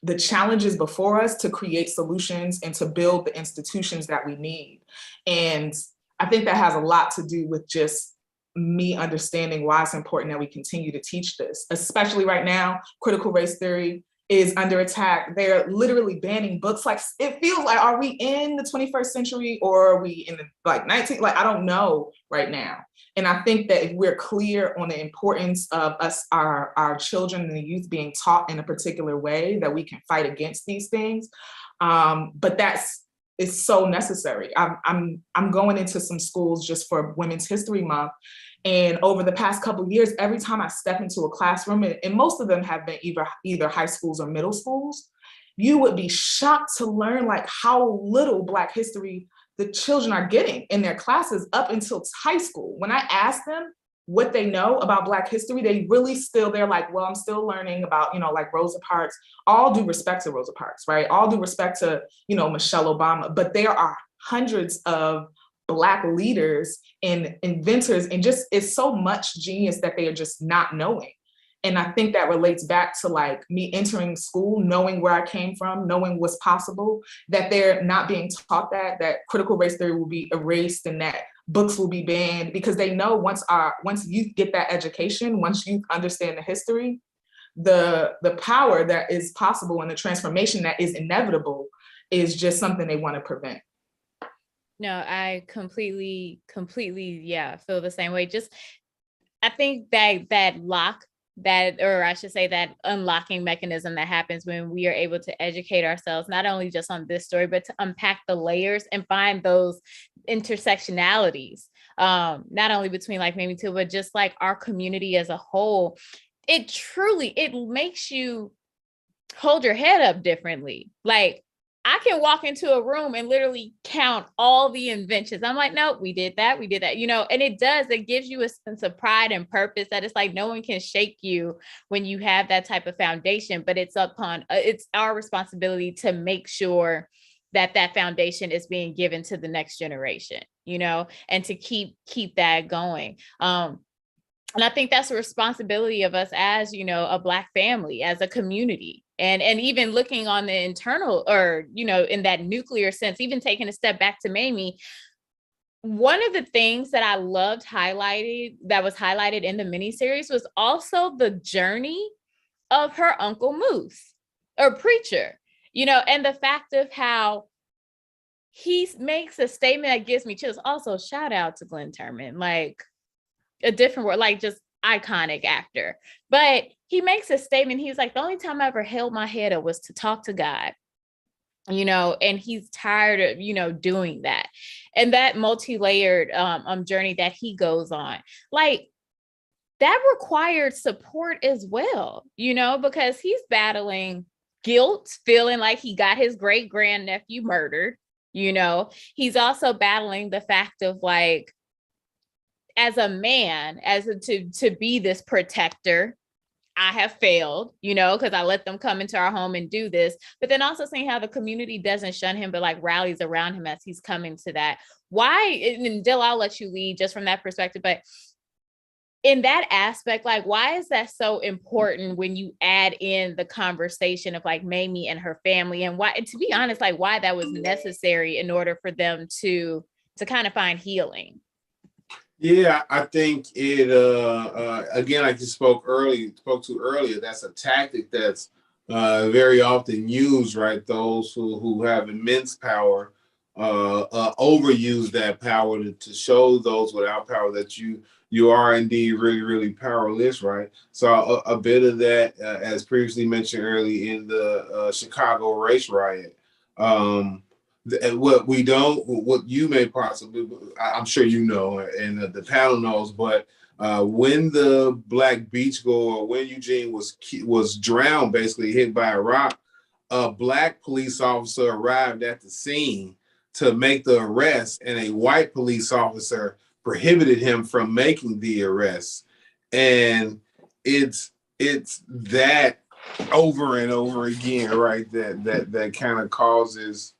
the challenges before us to create solutions and to build the institutions that we need. And I think that has a lot to do with just me understanding why it's important that we continue to teach this, especially right now. Critical race theory is under attack. They're literally banning books. Like it feels like, are we in the 21st century or are we in the like 19, like I don't know right now. And I think that if we're clear on the importance of us, our children and the youth being taught in a particular way, that we can fight against these things. But it's so necessary. I'm going into some schools just for Women's History Month. And over the past couple of years, every time I step into a classroom, and most of them have been either high schools or middle schools, you would be shocked to learn like how little Black history the children are getting in their classes up until high school. When I ask them what they know about Black history, they're like, well, I'm still learning about, like Rosa Parks. All due respect to Rosa Parks, right? All due respect to, Michelle Obama, but there are hundreds of Black leaders and inventors, and just it's so much genius that they are just not knowing. And I think that relates back to like me entering school, knowing where I came from, knowing what's possible, that they're not being taught that critical race theory will be erased and that books will be banned, because they know once youth get that education, once you understand the history, the power that is possible and the transformation that is inevitable is just something they want to prevent. No, I completely, feel the same way. Just, I think that unlocking mechanism that happens when we are able to educate ourselves, not only just on this story, but to unpack the layers and find those intersectionalities, not only between like Mamie Till, but just like our community as a whole. It makes you hold your head up differently. Like, I can walk into a room and literally count all the inventions. I'm like, no, we did that, and it gives you a sense of pride and purpose that it's like no one can shake you when you have that type of foundation, but it's our responsibility to make sure that foundation is being given to the next generation, and to keep that going. And I think that's a responsibility of us as, a Black family, as a community. And even looking on the internal or, in that nuclear sense, even taking a step back to Mamie, one of the things that I loved that was highlighted in the miniseries was also the journey of her Uncle Moose or preacher, and the fact of how he makes a statement that gives me chills. Also, shout out to Glenn Turman, like a different word, like just iconic actor. But he makes a statement. He's like, the only time I ever held my head up was to talk to God, and he's tired of, doing that. And that multi-layered journey that he goes on, like that required support as well, because he's battling guilt, feeling like he got his great grandnephew murdered. He's also battling the fact of like, as a man, to be this protector, I have failed, because I let them come into our home and do this. But then also seeing how the community doesn't shun him, but like rallies around him as he's coming to that. Why, and Dill, I'll let you lead just from that perspective, but in that aspect, like, why is that so important when you add in the conversation of like Mamie and her family, and why, to be honest, like why that was necessary in order for them to kind of find healing? Yeah, I think it, again, like you spoke to earlier, that's a tactic that's very often used, right? Those who have immense power overuse that power to show those without power that you are indeed really, really powerless, right? So a bit of that, as previously mentioned early in the Chicago race riot, what you may possibly, I'm sure and the panel knows, but when the Black beachgoer, when Eugene was drowned, basically hit by a rock, a Black police officer arrived at the scene to make the arrest, and a white police officer prohibited him from making the arrest. And it's that over and over again, right? That kind of causes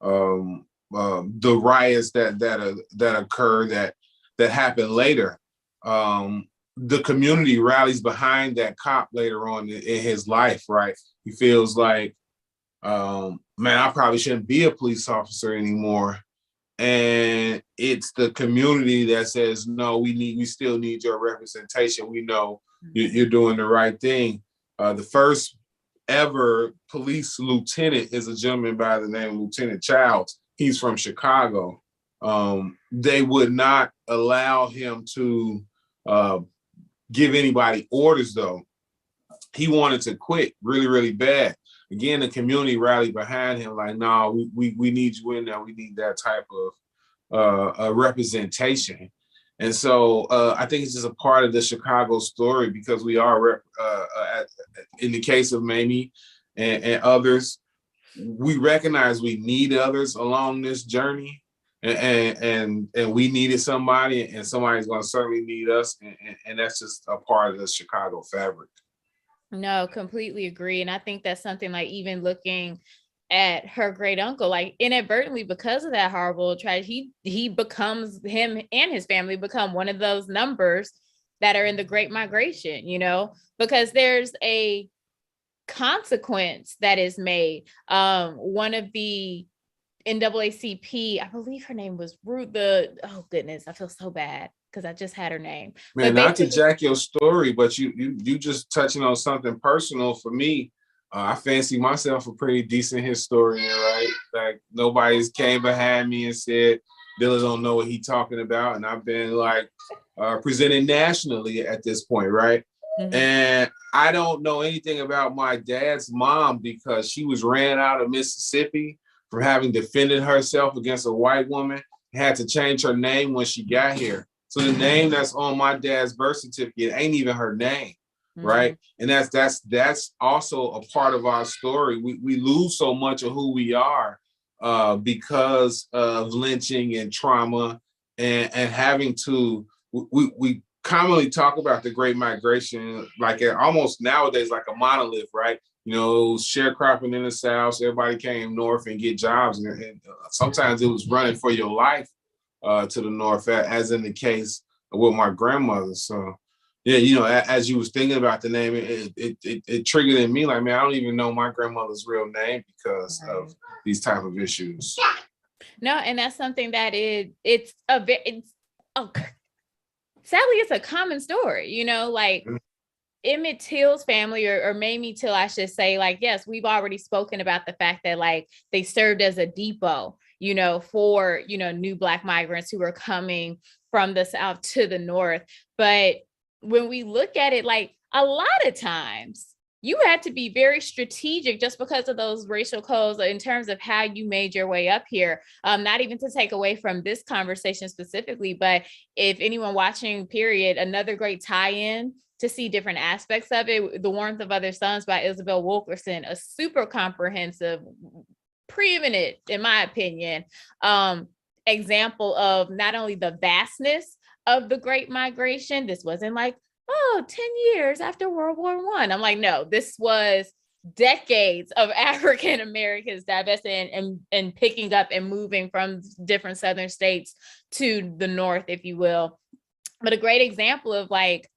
the riots that occur that happen later. The community rallies behind that cop later on in his life, right? He feels like, man, I probably shouldn't be a police officer anymore. And it's the community that says, no, we still need your representation. We know you're doing the right thing. The first ever police lieutenant is a gentleman by the name of Lieutenant Childs. He's from Chicago. They would not allow him to give anybody orders, though. He wanted to quit really, really bad. Again, the community rallied behind him like, no, we need you in there. We need that type of representation. And so I think it's just a part of the Chicago story, because we are, in the case of Mamie and others, we recognize we need others along this journey. And we needed somebody, and somebody's going to certainly need us. And that's just a part of the Chicago fabric. No, completely agree. And I think that's something like even looking at her great uncle, like inadvertently, because of that horrible tragedy, him and his family become one of those numbers that are in the Great Migration, because there's a consequence that is made. One of the NAACP, I believe her name was Ruth, oh goodness, I feel so bad because I just had her name. Man, not to jack your story, but you just touching on something personal for me. I fancy myself a pretty decent historian, right? Like nobody's came behind me and said, Dylan don't know what he's talking about. And I've been like presented nationally at this point, right? Mm-hmm. And I don't know anything about my dad's mom because she was ran out of Mississippi from having defended herself against a white woman, had to change her name when she got here. So the name that's on my dad's birth certificate ain't even her name, right? Mm-hmm. And that's also a part of our story. We lose so much of who we are because of lynching and trauma and having to, we commonly talk about the Great Migration like almost nowadays like a monolith, right? Sharecropping in the South, everybody came north and get jobs. And sometimes it was running for your life to the north, as in the case with my grandmother. So, yeah, as you was thinking about the name, it triggered in me like, man, I don't even know my grandmother's real name because of these type of issues. No, and that's something that sadly, it's a common story, like Emmett Till's family, or Mamie Till, I should say, like, yes, we've already spoken about the fact that like they served as a depot, for, new Black migrants who were coming from the South to the North. But when we look at it, like a lot of times you had to be very strategic just because of those racial codes in terms of how you made your way up here. Not even to take away from this conversation specifically, but if anyone watching, period, another great tie-in to see different aspects of it, The Warmth of Other Suns by Isabel Wilkerson, a super comprehensive, preeminent, in my opinion, example of not only the vastness of the Great Migration. This wasn't like, 10 years after World War I. I'm like, no, this was decades of African Americans divesting and picking up and moving from different Southern states to the North, if you will. But a great example of like,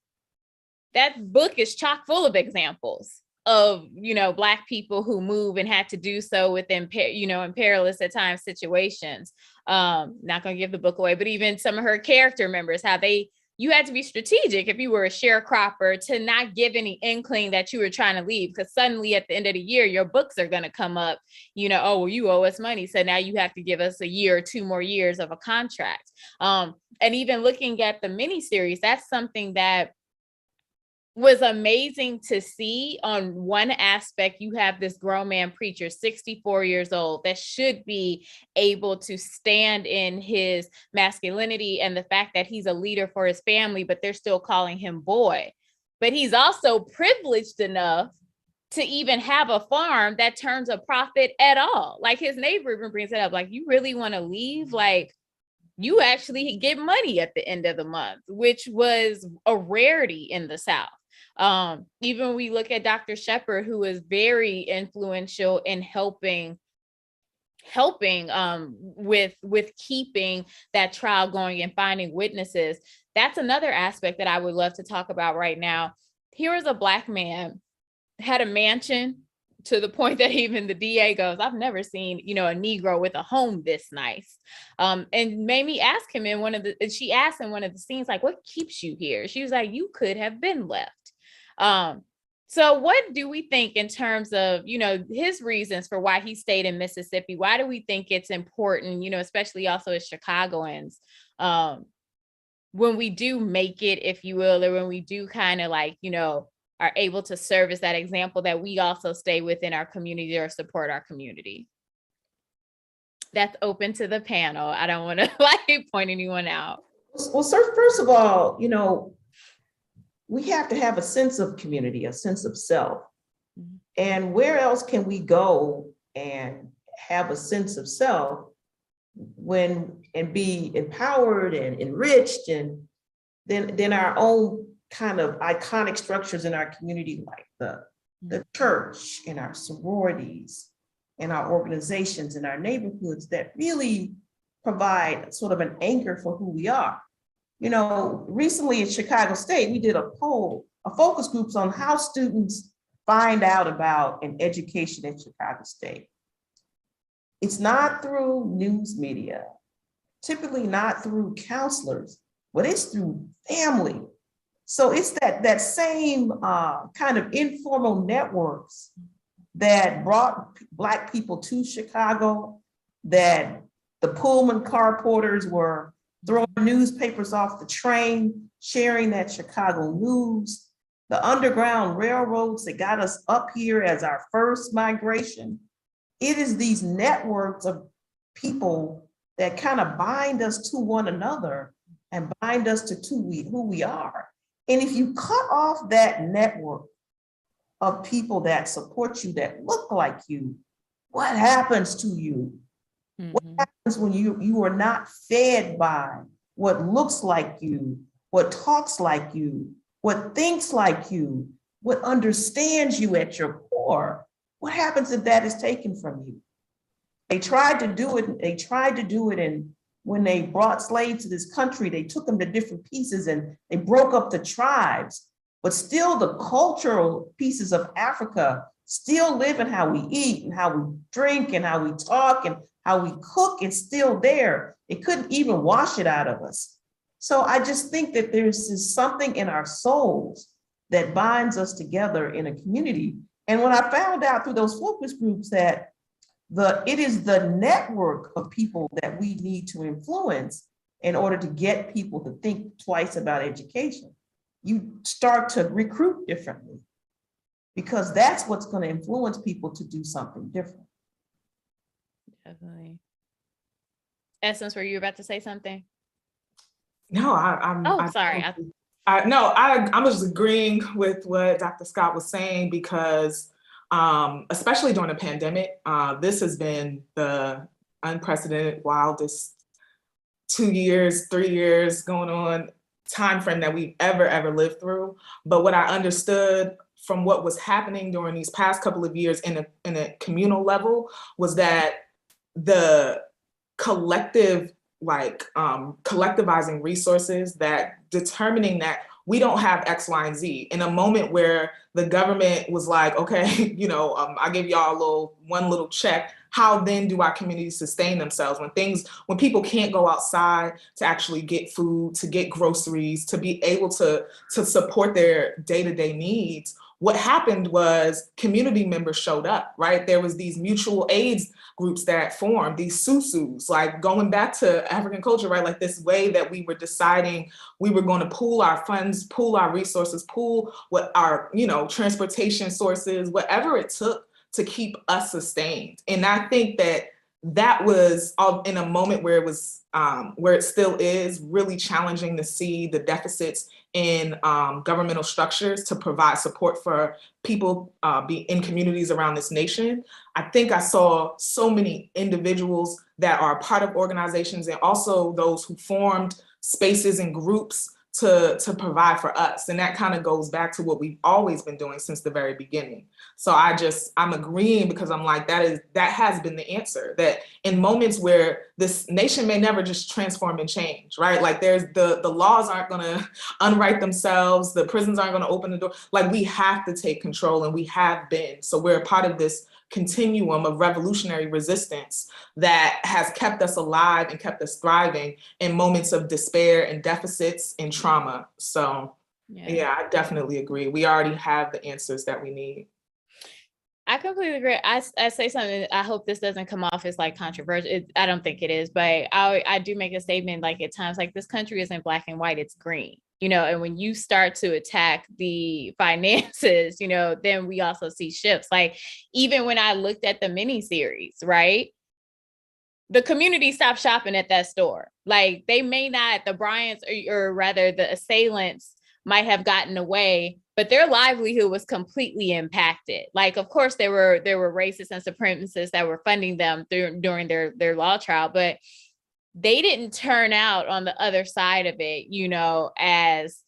that book is chock full of examples of, Black people who move and had to do so within, in perilous at times situations. Not going to give the book away, but even some of her character members, how you had to be strategic if you were a sharecropper to not give any inkling that you were trying to leave, because suddenly at the end of the year, your books are going to come up, you owe us money. So now you have to give us a year or 2 more years of a contract. And even looking at the miniseries, that's something that was amazing to see. On one aspect, you have this grown man preacher, 64 years old, that should be able to stand in his masculinity and the fact that he's a leader for his family, but they're still calling him boy. But he's also privileged enough to even have a farm that turns a profit at all. Like his neighbor even brings it up, like, you really want to leave? Like, you actually get money at the end of the month, which was a rarity in the South. Even we look at Dr. Shepherd, who is very influential in helping with keeping that trial going and finding witnesses. That's another aspect that I would love to talk about right now. Here is a Black man, had a mansion to the point that even the DA goes, I've never seen, a Negro with a home this nice. And made me ask him she asked in one of the scenes, like, what keeps you here? She was like, you could have been left. So what do we think in terms of, his reasons for why he stayed in Mississippi? Why do we think it's important, especially also as Chicagoans, when we do make it, if you will, or when we do kind of like, are able to serve as that example, that we also stay within our community or support our community? That's open to the panel. I don't want to point anyone out. Well, sir, first of all, we have to have a sense of community, a sense of self. And where else can we go and have a sense of self and be empowered and enriched, and then our own kind of iconic structures in our community, like the church and our sororities and our organizations and our neighborhoods that really provide sort of an anchor for who we are. Recently in Chicago State, we did a poll, a focus groups on how students find out about an education in Chicago State. It's not through news media, typically not through counselors, but it's through family. So it's that same kind of informal networks that brought Black people to Chicago, that the Pullman car porters were throwing newspapers off the train, sharing that Chicago news, the Underground Railroads that got us up here as our first migration. It is these networks of people that kind of bind us to one another and bind us to who we are. And if you cut off that network of people that support you, that look like you, what happens to you? Mm-hmm. What happens when you are not fed by what looks like you, what talks like you, what thinks like you, what understands you at your core? What happens if that is taken from you? They tried to do it, and when they brought slaves to this country, they took them to different pieces and they broke up the tribes. But still the cultural pieces of Africa still live in how we eat and how we drink and how we talk and how we cook. It's still there. They couldn't even wash it out of us. So I just think that there's something in our souls that binds us together in a community. And when I found out through those focus groups that it is the network of people that we need to influence in order to get people to think twice about education, you start to recruit differently, because that's what's going to influence people to do something different. Definitely. Essence, were you about to say something? No, I'm sorry. I'm just agreeing with what Dr. Scott was saying, because especially during the pandemic, this has been the unprecedented, wildest 2 years, 3 years going on time frame that we've ever lived through. But what I understood from what was happening during these past couple of years in a communal level was that the collective, collectivizing resources, that determining that we don't have X, Y, and Z in a moment where the government was like, okay, I give y'all one little check. How then do our communities sustain themselves when people can't go outside to actually get food, to get groceries, to be able to support their day-to-day needs? What happened was community members showed up, right? There was these mutual aids groups that formed, these susus, like going back to African culture, right? Like this way that we were deciding we were going to pool our funds, pool our resources, pool what our, transportation sources, whatever it took to keep us sustained. And I think that that was all in a moment where it was, where it still is really challenging to see the deficits in governmental structures to provide support for people be in communities around this nation. I think I saw so many individuals that are part of organizations and also those who formed spaces and groups to provide for us. And that kind of goes back to what we've always been doing since the very beginning. So I'm agreeing, because I'm like, that has been the answer, that in moments where this nation may never just transform and change, right? Like there's the laws aren't gonna unwrite themselves, the prisons aren't gonna open the door. Like we have to take control, and we have been. So we're a part of this continuum of revolutionary resistance that has kept us alive and kept us thriving in moments of despair and deficits and trauma. So yeah, I definitely agree. We already have the answers that we need. I completely agree. I say something, I hope this doesn't come off as like controversial. I don't think it is, but I do make a statement like at times, like this country isn't black and white, it's green, you know, and when you start to attack the finances, you know, then we also see shifts. Like even when I looked at the miniseries, right? The community stopped shopping at that store. Like they may not, the Bryants or rather the assailants might have gotten away, but their livelihood was completely impacted. Like, of course, there were racists and supremacists that were funding them during their law trial, but they didn't turn out on the other side of it, you know, as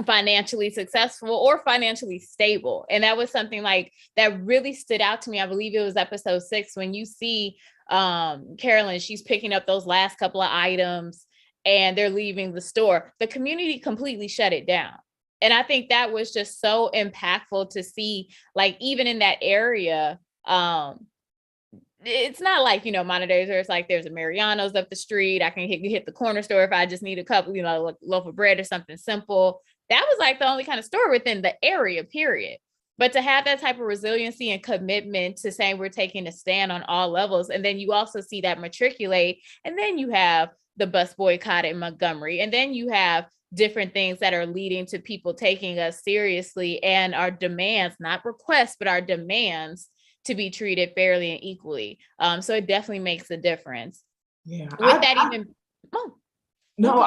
financially successful or financially stable. And that was something like that really stood out to me. I believe it was episode 6 when you see Carolyn, she's picking up those last couple of items and they're leaving the store. The community completely shut it down. And I think that was just so impactful to see, like, even in that area, it's not like, you know, Moderator, it's like there's a Mariano's up the street. I can hit the corner store if I just need a couple, you know, loaf of bread or something simple. That was like the only kind of store within the area, period. But to have that type of resiliency and commitment to saying we're taking a stand on all levels. And then you also see that matriculate. And then you have the bus boycott in Montgomery. And then you have different things that are leading to people taking us seriously and our demands, not requests, but our demands to be treated fairly and equally. So it definitely makes a difference. Yeah. No,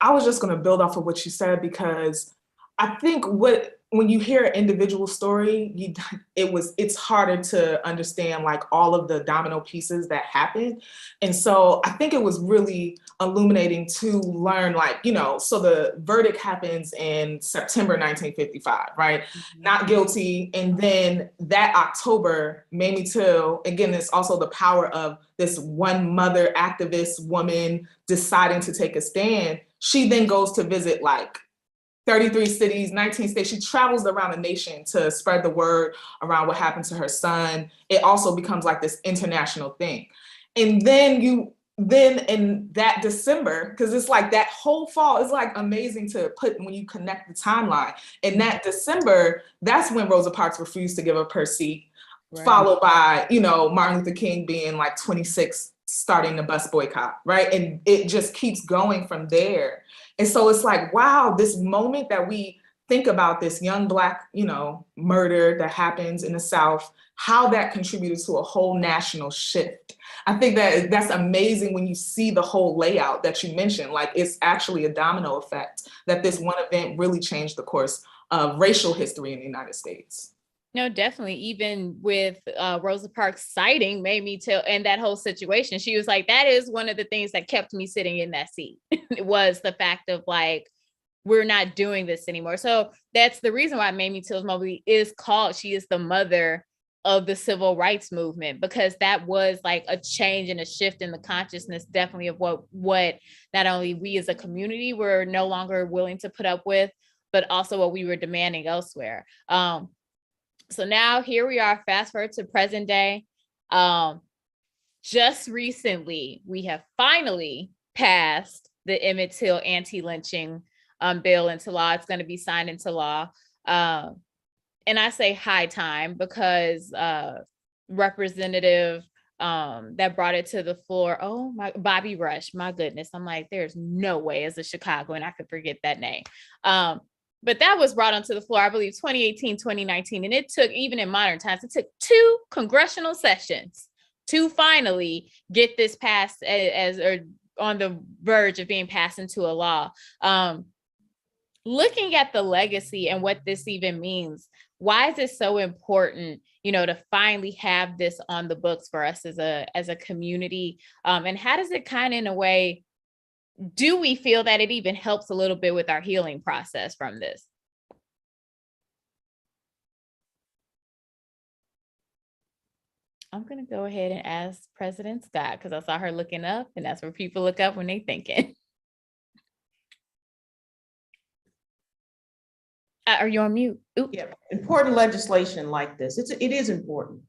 I was just going to build off of what you said, because I think when you hear an individual story, it's harder to understand like all of the domino pieces that happened. And so I think it was really illuminating to learn, like, you know, so the verdict happens in September 1955, right? Mm-hmm. Not guilty. And then that October, Mamie Till, again, it's also the power of this one mother activist woman deciding to take a stand. She then goes to visit like 33 cities, 19 states. She travels around the nation to spread the word around what happened to her son. It also becomes like this international thing. And then in that December, because it's like that whole fall, it's like amazing to put when you connect the timeline. In that December, that's when Rosa Parks refused to give up her seat, right, followed by, you know, Martin Luther King being like 26, starting the bus boycott, right? And it just keeps going from there. And so it's like, wow, this moment that we think about this young Black, you know, murder that happens in the South, how that contributed to a whole national shift. I think that's amazing when you see the whole layout that you mentioned. Like, it's actually a domino effect that this one event really changed the course of racial history in the United States. No, definitely. Even with Rosa Parks citing Mamie Till and that whole situation, she was like, that is one of the things that kept me sitting in that seat. It was the fact of like, we're not doing this anymore. So that's the reason why Mamie Till's Mobley is called, she is the mother of the civil rights movement, because that was like a change and a shift in the consciousness, definitely, of what not only we as a community were no longer willing to put up with, but also what we were demanding elsewhere. So now here we are, fast forward to present day. Just recently, we have finally passed the Emmett Till anti-lynching bill into law. It's going to be signed into law. And I say high time because representative that brought it to the floor, Bobby Rush, my goodness. I'm like, there's no way as a Chicagoan I could forget that name. But that was brought onto the floor, I believe, 2018, 2019. And it took, even in modern times, it took 2 congressional sessions to finally get this passed as or on the verge of being passed into a law. Looking at the legacy and what this even means, why is it so important, to finally have this on the books for us as a community? And how does it kind of, in a way, do we feel that it even helps a little bit with our healing process from this? I'm going to go ahead and ask President Scott, because I saw her looking up, and that's where people look up when they're thinking. Are you on mute? Oops. Yeah, important legislation like this, it is important.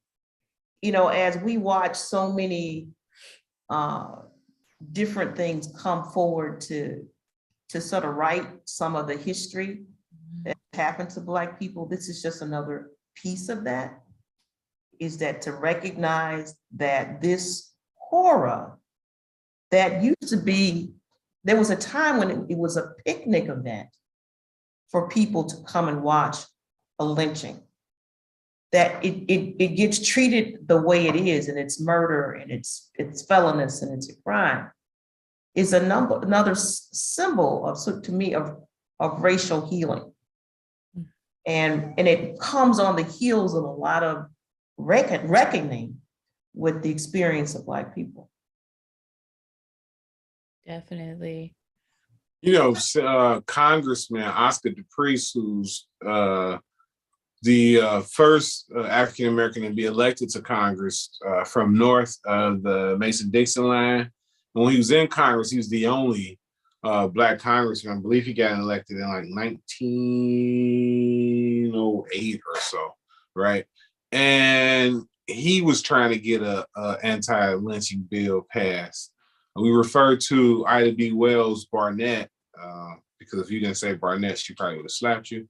As we watch so many different things come forward to sort of write some of the history that happened to Black people, this is just another piece of that, is that to recognize that this horror that used to be, there was a time when it was a picnic event for people to come and watch a lynching, that it gets treated the way it is, and it's murder, and it's felonious, and it's a crime, is another symbol of, to me, of racial healing. And it comes on the heels of a lot of reckoning with the experience of Black people. Definitely. Congressman Oscar DePriest, who's the first African-American to be elected to Congress from north of the Mason-Dixon line. And when he was in Congress, he was the only Black congressman. I believe he got elected in like 1908 or so, right? And he was trying to get a anti-lynching bill passed. We refer to Ida B. Wells Barnett, because if you didn't say Barnett, she probably would have slapped you.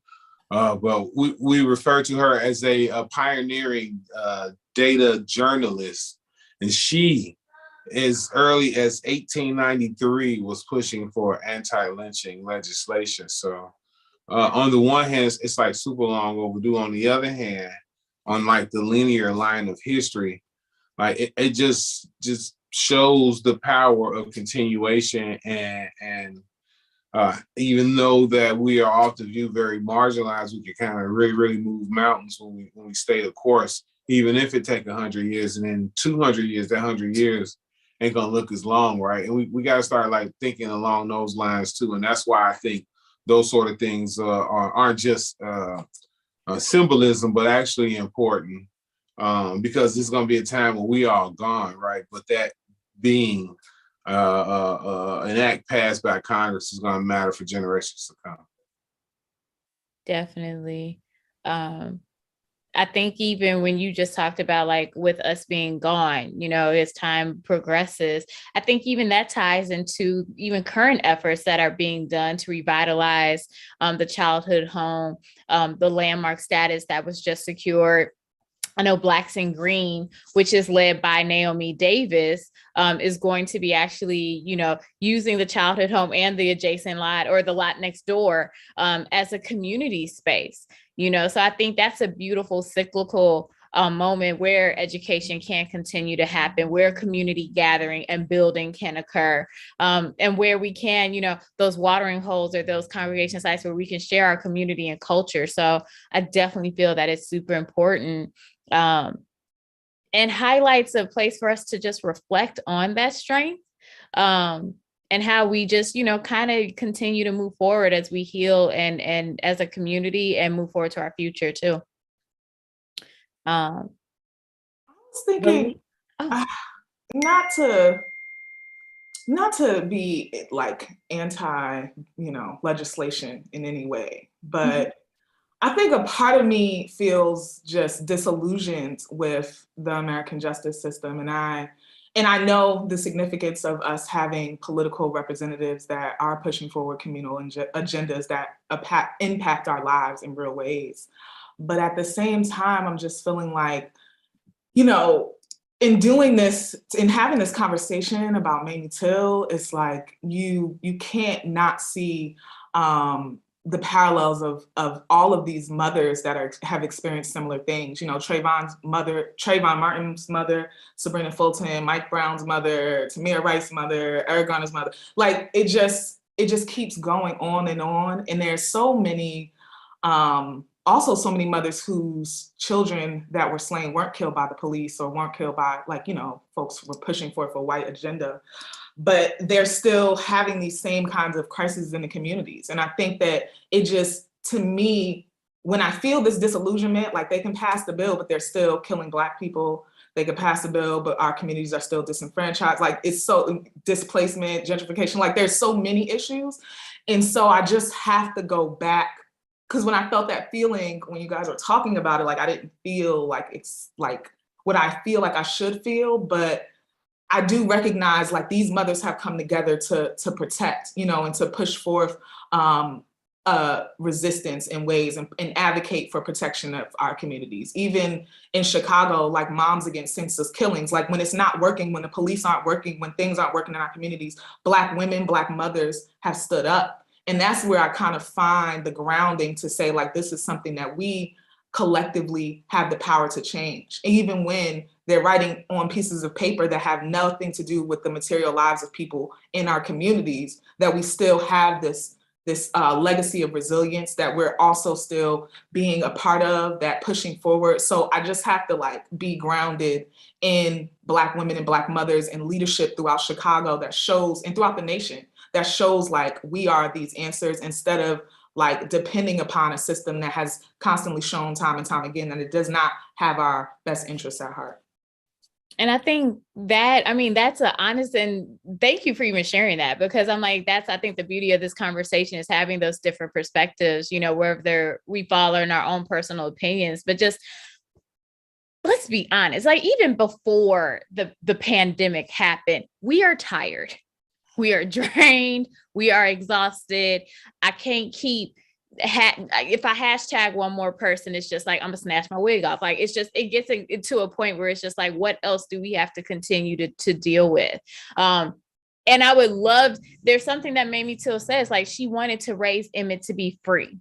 But we refer to her as a pioneering data journalist. And she, as early as 1893, was pushing for anti-lynching legislation. So on the one hand, it's like super long overdue. On the other hand, on like the linear line of history, like it just shows the power of continuation, and even though that we are often viewed very marginalized, we can kind of really move mountains when we stay the course, even if it take 100 years, and then 200 years, that 100 years ain't gonna look as long, right? And we got to start like thinking along those lines too. And that's why I think those sort of things aren't just symbolism, but actually important, because there's gonna be a time when we all gone, right? But that being an act passed by Congress is going to matter for generations to come. Definitely. I think even when you just talked about like with us being gone, as time progresses, I think even that ties into even current efforts that are being done to revitalize the childhood home, the landmark status that was just secured. I know Blacks in Green, which is led by Naomi Davis, is going to be actually, using the childhood home and the adjacent lot or the lot next door as a community space, So I think that's a beautiful cyclical moment where education can continue to happen, where community gathering and building can occur, and where we can, those watering holes or those congregation sites where we can share our community and culture. So I definitely feel that it's super important. And highlights a place for us to just reflect on that strength, and how we just, kind of continue to move forward as we heal and as a community and move forward to our future too. I was thinking, not to be like anti, legislation in any way, but I think a part of me feels just disillusioned with the American justice system. And I know the significance of us having political representatives that are pushing forward communal agendas that impact our lives in real ways. But at the same time, I'm just feeling like, in doing this, in having this conversation about Mamie Till, it's like you can't not see the parallels of all of these mothers that have experienced similar things. You know, Trayvon Martin's mother, Sabrina Fulton, Mike Brown's mother, Tamir Rice's mother, Eric Garner's mother. Like it just keeps going on. And there's so many, also so many mothers whose children that were slain weren't killed by the police or weren't killed by, like, you know, folks who were pushing for a white agenda. But they're still having these same kinds of crises in the communities. And I think that it just, to me, when I feel this disillusionment, like they can pass the bill, but they're still killing Black people. They can pass the bill, but our communities are still disenfranchised. Like it's so displacement, gentrification, like there's so many issues. And so I just have to go back, because when I felt that feeling, when you guys were talking about it, like I didn't feel like it's like what I feel like I should feel, but I do recognize like these mothers have come together to protect, you know, and to push forth resistance in ways and advocate for protection of our communities. Even in Chicago, like Moms Against Senseless Killings, like when it's not working, when the police aren't working, when things aren't working in our communities, Black women, Black mothers have stood up. And that's where I kind of find the grounding to say, like, this is something that we collectively have the power to change. Even when they're writing on pieces of paper that have nothing to do with the material lives of people in our communities, that we still have this legacy of resilience that we're also still being a part of, that pushing forward. So I just have to like be grounded in Black women and Black mothers and leadership throughout Chicago that shows, and throughout the nation, that shows like we are these answers, instead of like depending upon a system that has constantly shown time and time again that it does not have our best interests at heart. And I think that, I mean, that's an honest, and thank you for even sharing that, because I'm like, I think the beauty of this conversation is having those different perspectives, you know, wherever we follow in our own personal opinions, but just, let's be honest, like even before the pandemic happened, we are tired. We are drained. We are exhausted. I can't keep, if I hashtag one more person, it's just like, I'm gonna snatch my wig off. Like, it's just, it gets to a point where it's just like, what else do we have to continue to deal with? And I would love, there's something that Mamie Till says, like she wanted to raise Emmett to be free.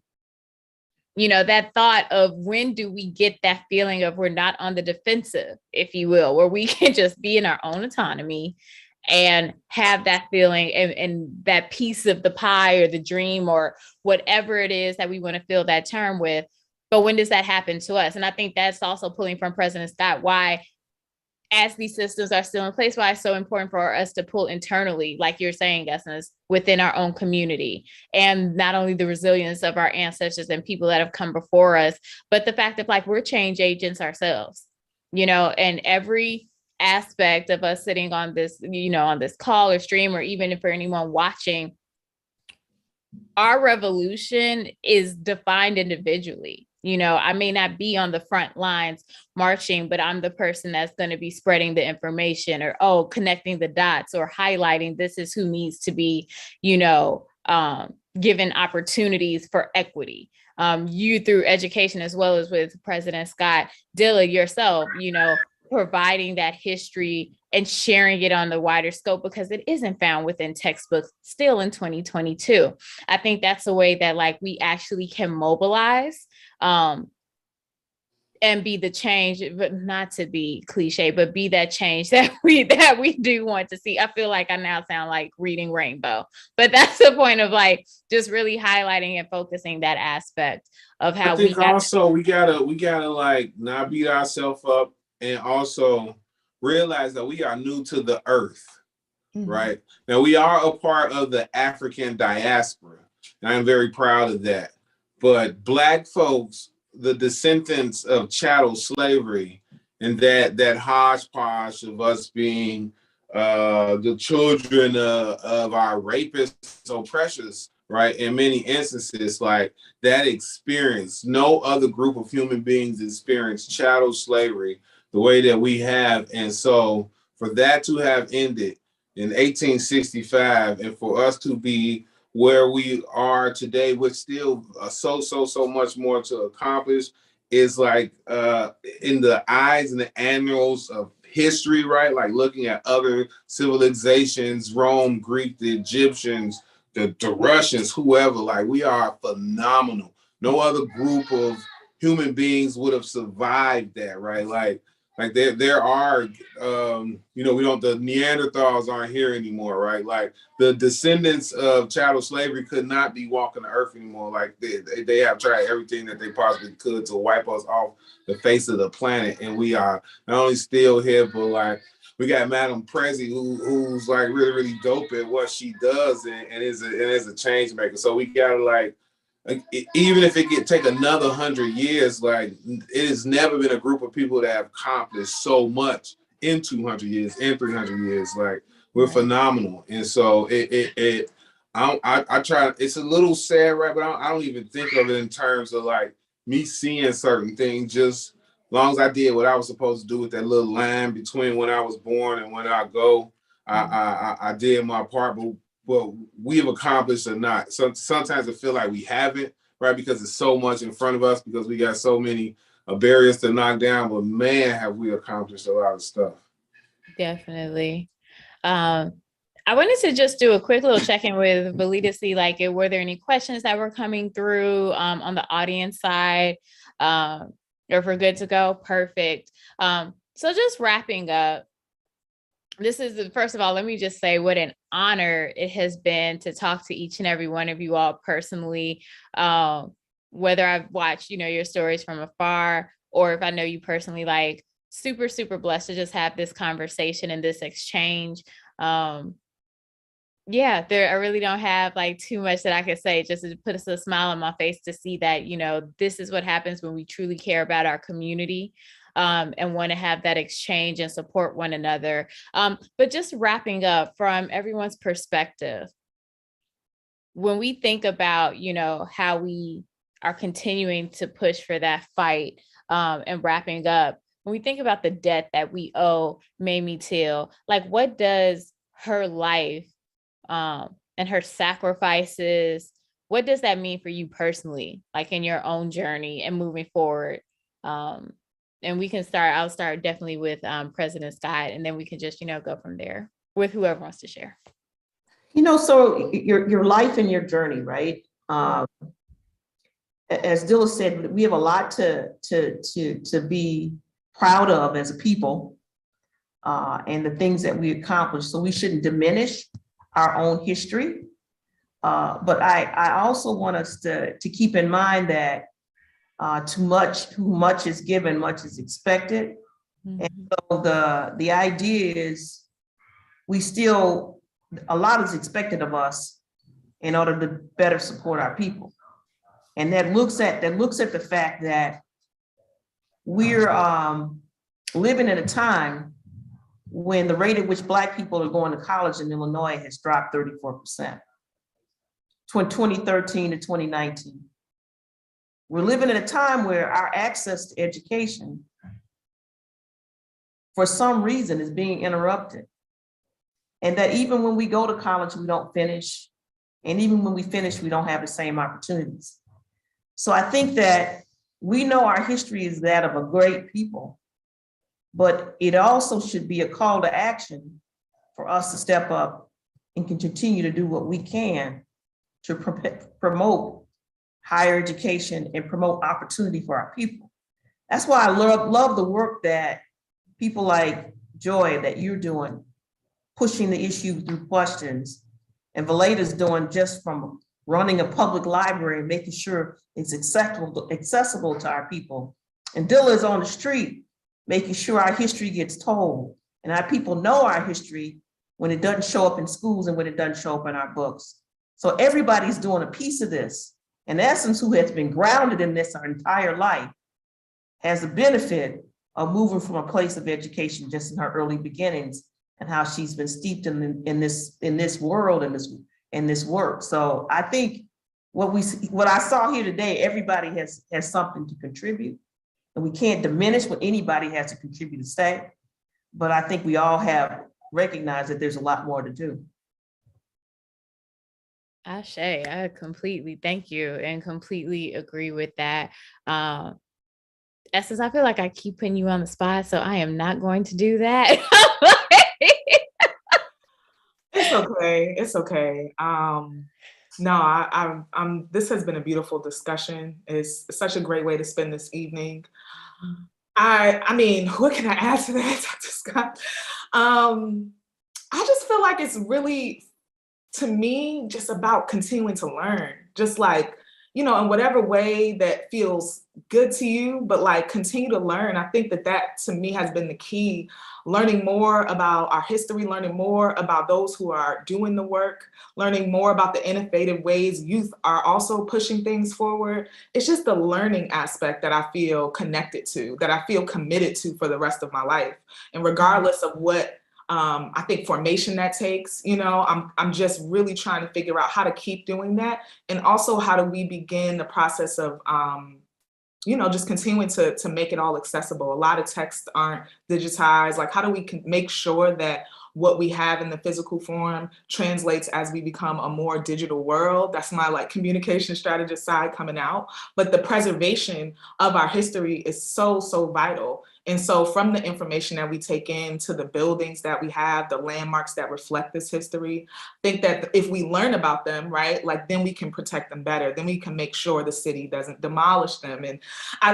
You know, that thought of when do we get that feeling of we're not on the defensive, if you will, where we can just be in our own autonomy and have that feeling and that piece of the pie or the dream or whatever it is that we want to fill that term with. But when does that happen to us? And I think that's also pulling from President Scott, why, as these systems are still in place, why it's so important for us to pull internally, like you're saying, Essence, within our own community. And not only the resilience of our ancestors and people that have come before us, but the fact that like we're change agents ourselves, you know, and every aspect of us sitting on this, you know, on this call or stream, or even for anyone watching, our revolution is defined individually. You know, I may not be on the front lines marching, but I'm the person that's going to be spreading the information or, connecting the dots or highlighting this is who needs to be, you know, given opportunities for equity. You through education, as well as with President Scott, Dilla, yourself, you know, providing that history and sharing it on the wider scope, because it isn't found within textbooks still in 2022. I think that's a way that like we actually can mobilize and be the change, but not to be cliche, but be that change that we do want to see. I feel like I now sound like reading Rainbow, but that's the point of like just really highlighting and focusing that aspect of how we gotta like not beat ourselves up, and also realize that we are new to the earth, right? Now we are a part of the African diaspora, and I'm very proud of that. But Black folks, the descendants of chattel slavery, and that hodgepodge of us being the children of our rapists, oppressors, right? In many instances, like that experience, no other group of human beings experienced chattel slavery the way that we have. And so for that to have ended in 1865, and for us to be where we are today, with still so much more to accomplish, is like in the eyes and the annals of history, right? Like looking at other civilizations, Rome, Greek, the Egyptians, the Russians, whoever, like we are phenomenal. No other group of human beings would have survived that, right? Like there are, you know, the Neanderthals aren't here anymore, right? Like the descendants of chattel slavery could not be walking the earth anymore. Like they have tried everything that they possibly could to wipe us off the face of the planet. And we are not only still here, but like we got Madam Prezi who's like really, really dope at what she does and is a change maker. So we gotta like even if it could take another 100 years, like it has never been a group of people that have accomplished so much in 200 years, in 300 years. Like we're phenomenal, and so I try. It's a little sad, right? But I don't even think of it in terms of like me seeing certain things. Just as long as I did what I was supposed to do with that little line between when I was born and when I go, I did my part. But we've accomplished or not. So sometimes I feel like we haven't, right? Because there's so much in front of us, because we got so many barriers to knock down. But man, have we accomplished a lot of stuff. Definitely. I wanted to just do a quick little check-in with Velita, see like were there any questions that were coming through on the audience side, or if we're good to go. Perfect. So just wrapping up. This is, first of all, let me just say what an honor it has been to talk to each and every one of you all personally, whether I've watched, you know, your stories from afar, or if I know you personally, like super, super blessed to just have this conversation and this exchange. I really don't have like too much that I could say, just to put a smile on my face to see that, you know, this is what happens when we truly care about our community. And want to have that exchange and support one another. But just wrapping up from everyone's perspective, when we think about, you know, how we are continuing to push for that fight, and wrapping up, when we think about the debt that we owe Mamie Till, like what does her life and her sacrifices, what does that mean for you personally, like in your own journey and moving forward? And we can I'll start definitely with President Scott, and then we can just, you know, go from there with whoever wants to share. You know, so your life and your journey, right? As Dilla said, we have a lot to be proud of as a people, and the things that we accomplished. So we shouldn't diminish our own history. But I also want us to keep in mind that too much is given, much is expected. Mm-hmm. And so the idea is a lot is expected of us in order to better support our people. And that looks at the fact that we're living at a time when the rate at which Black people are going to college in Illinois has dropped 34%, 2013 to 2019. We're living at a time where our access to education, for some reason, is being interrupted. And that even when we go to college, we don't finish. And even when we finish, we don't have the same opportunities. So I think that we know our history is that of a great people, but it also should be a call to action for us to step up and continue to do what we can to promote higher education and promote opportunity for our people. That's why I love the work that people like Joy, that you're doing, pushing the issue through questions, and Velita's doing just from running a public library and making sure it's accessible to our people. And Dilla is on the street, making sure our history gets told and our people know our history when it doesn't show up in schools and when it doesn't show up in our books. So everybody's doing a piece of this. In essence, who has been grounded in this our entire life has the benefit of moving from a place of education just in her early beginnings, and how she's been steeped in this world and this work. So I think what I saw here today, everybody has something to contribute, and we can't diminish what anybody has to contribute to say. But I think we all have recognized that there's a lot more to do. Ashe, I completely thank you and completely agree with that. Essence, I feel like I keep putting you on the spot, so I am not going to do that. It's okay. okay. It's okay. No, I'm. This has been a beautiful discussion. It's such a great way to spend this evening. I mean, what can I add to that, Dr. Scott? I just feel like it's really, to me, just about continuing to learn, just like, in whatever way that feels good to you, but like continue to learn. I think that to me has been the key, learning more about our history, learning more about those who are doing the work, learning more about the innovative ways youth are also pushing things forward. It's just the learning aspect that I feel connected to, that I feel committed to for the rest of my life. And regardless of what I think formation that takes, I'm just really trying to figure out how to keep doing that. And also how do we begin the process of, just continuing to make it all accessible. A lot of texts aren't digitized. Like, how do we make sure that what we have in the physical form translates as we become a more digital world? That's my like communication strategist side coming out. But the preservation of our history is so, so vital. And so from the information that we take in to the buildings that we have, the landmarks that reflect this history, I think that if we learn about them, right, like then we can protect them better. Then we can make sure the city doesn't demolish them. And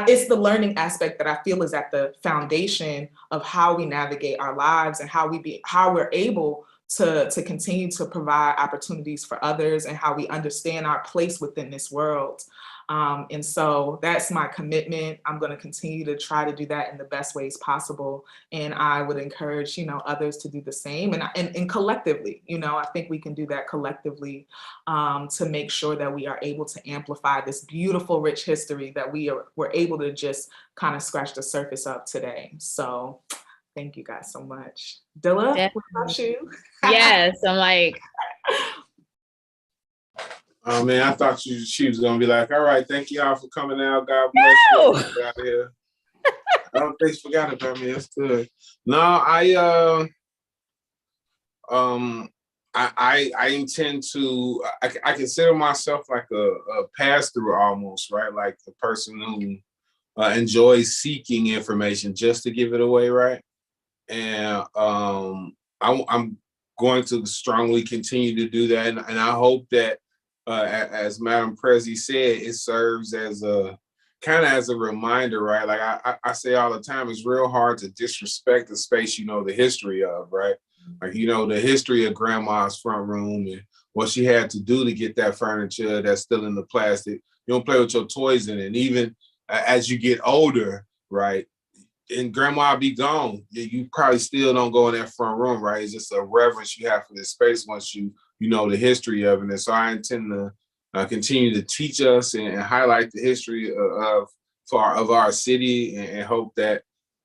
it's the learning aspect that I feel is at the foundation of how we navigate our lives and how we're able to continue to provide opportunities for others and how we understand our place within this world. And so that's my commitment. I'm going to continue to try to do that in the best ways possible. And I would encourage, others to do the same and collectively, I think we can do that collectively to make sure that we are able to amplify this beautiful, rich history that we're able to just kind of scratch the surface of today. So thank you guys so much. Dilla, what about you? Yes, I'm like, Oh man, I thought she was gonna be like, all right, thank y'all for coming out. God bless you. Get out of here. I don't think she forgot about me. That's good. No, I intend to. I consider myself like a pass-through almost, right? Like the person who enjoys seeking information just to give it away, right? And I'm going to strongly continue to do that, and I hope that. As Madam Prezi said, it serves as a kind of as a reminder, right? Like I say all the time, it's real hard to disrespect the space you know the history of, right? Like the history of grandma's front room and what she had to do to get that furniture that's still in the plastic. You don't play with your toys in it. And even as you get older, right? And grandma be gone, you probably still don't go in that front room, right? It's just a reverence you have for this space once you know the history of it. And so I intend to continue to teach us and highlight the history of our city and hope that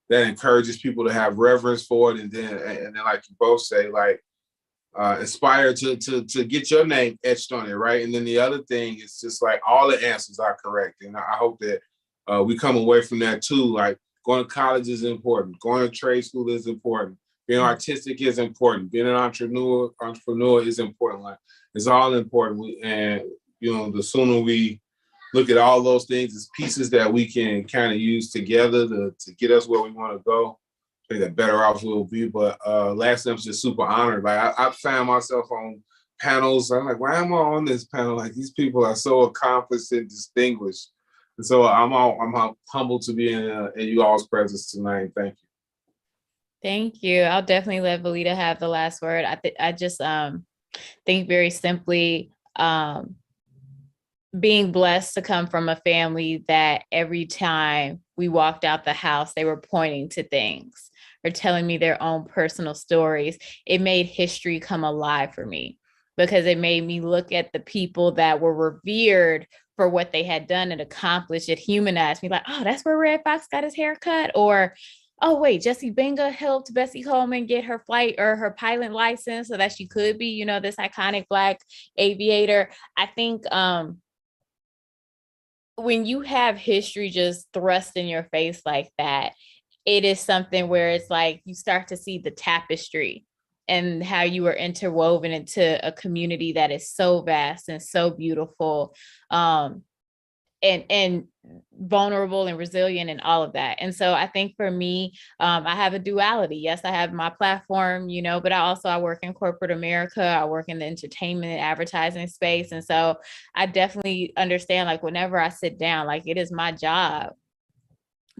encourages people to have reverence for it. And then like you both say, like inspire to get your name etched on it, right? And then the other thing is just like all the answers are correct. And I hope that we come away from that too, like going to college is important. Going to trade school is important. Being artistic is important. Being an entrepreneur is important. Like it's all important. And the sooner we look at all those things as pieces that we can kind of use together to get us where we want to go, I think the better off we'll be. But last time, I'm just super honored. Like I found myself on panels. I'm like, why am I on this panel? Like these people are so accomplished and distinguished. And so I'm humbled to be in you all's presence tonight. Thank you. thank you. I'll definitely let Velita have the last word. I just think very simply, being blessed to come from a family that every time we walked out the house, they were pointing to things or telling me their own personal stories. It made history come alive for me because it made me look at the people that were revered for what they had done and accomplished. It humanized me, like, oh, that's where Red Fox got his hair cut. Or, oh, wait, Jessie Benga helped Bessie Coleman get her flight or her pilot license so that she could be, this iconic Black aviator. I think when you have history just thrust in your face like that, it is something where it's like you start to see the tapestry and how you are interwoven into a community that is so vast and so beautiful. and vulnerable and resilient and all of that. And so I think for me, I have a duality. Yes, I have my platform, you know, but I work in corporate America. I work in the entertainment and advertising space. And so I definitely understand, like, whenever I sit down, like, it is my job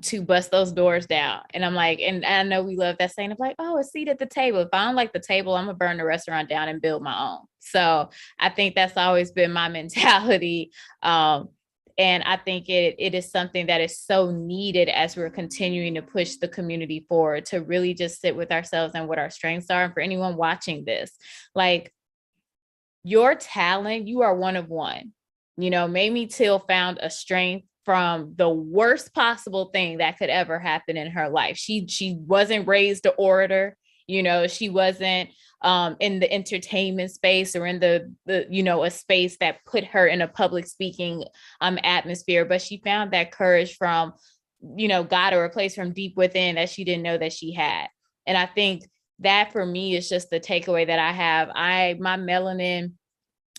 to bust those doors down. And I'm like, and I know we love that saying of like, oh, a seat at the table. If I don't like the table, I'm gonna burn the restaurant down and build my own. So I think that's always been my mentality. And I think it is something that is so needed as we're continuing to push the community forward, to really just sit with ourselves and what our strengths are. And for anyone watching this, like, your talent, you are one of one. You know, Mamie Till found a strength from the worst possible thing that could ever happen in her life. She wasn't raised an orator, you know, she wasn't in the entertainment space or in the you know, a space that put her in a public speaking atmosphere, but she found that courage from, you know, God, or a place from deep within that she didn't know that she had. And I think that for me is just the takeaway that I have. My melanin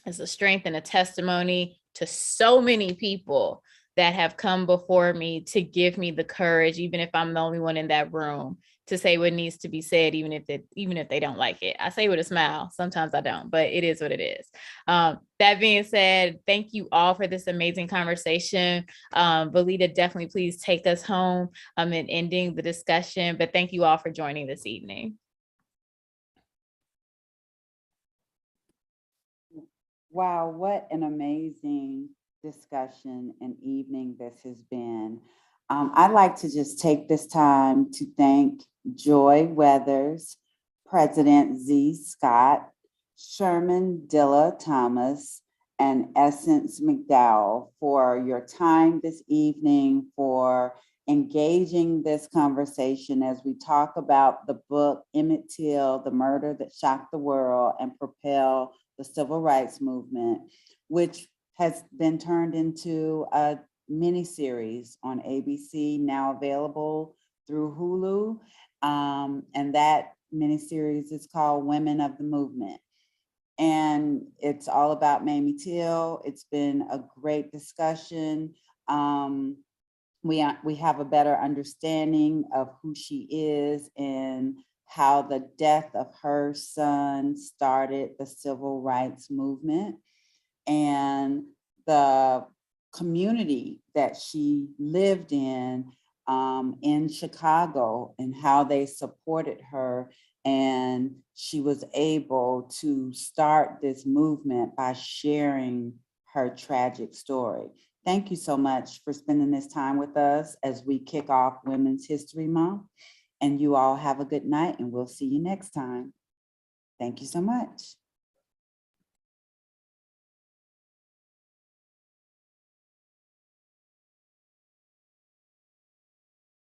is a strength and a testimony to so many people that have come before me to give me the courage, even if I'm the only one in that room, to say what needs to be said, even if they don't like it. I say with a smile. Sometimes I don't, but it is what it is. That being said, thank you all for this amazing conversation. Velita, definitely please take us home in ending the discussion, but thank you all for joining this evening. Wow, what an amazing discussion and evening this has been. I'd like to just take this time to thank Joy Weathers, President Z. Scott, Sherman Dilla Thomas, and Essence McDowell for your time this evening, for engaging this conversation as we talk about the book Emmett Till, The Murder That Shocked the World and Propelled the Civil Rights Movement, which has been turned into a miniseries on ABC, now available through Hulu. And that miniseries is called Women of the Movement. And it's all about Mamie Till. It's been a great discussion. We have a better understanding of who she is and how the death of her son started the civil rights movement, and the community that she lived in Chicago, and how they supported her. And she was able to start this movement by sharing her tragic story. Thank you so much for spending this time with us as we kick off Women's History Month. And you all have a good night, and we'll see you next time. Thank you so much.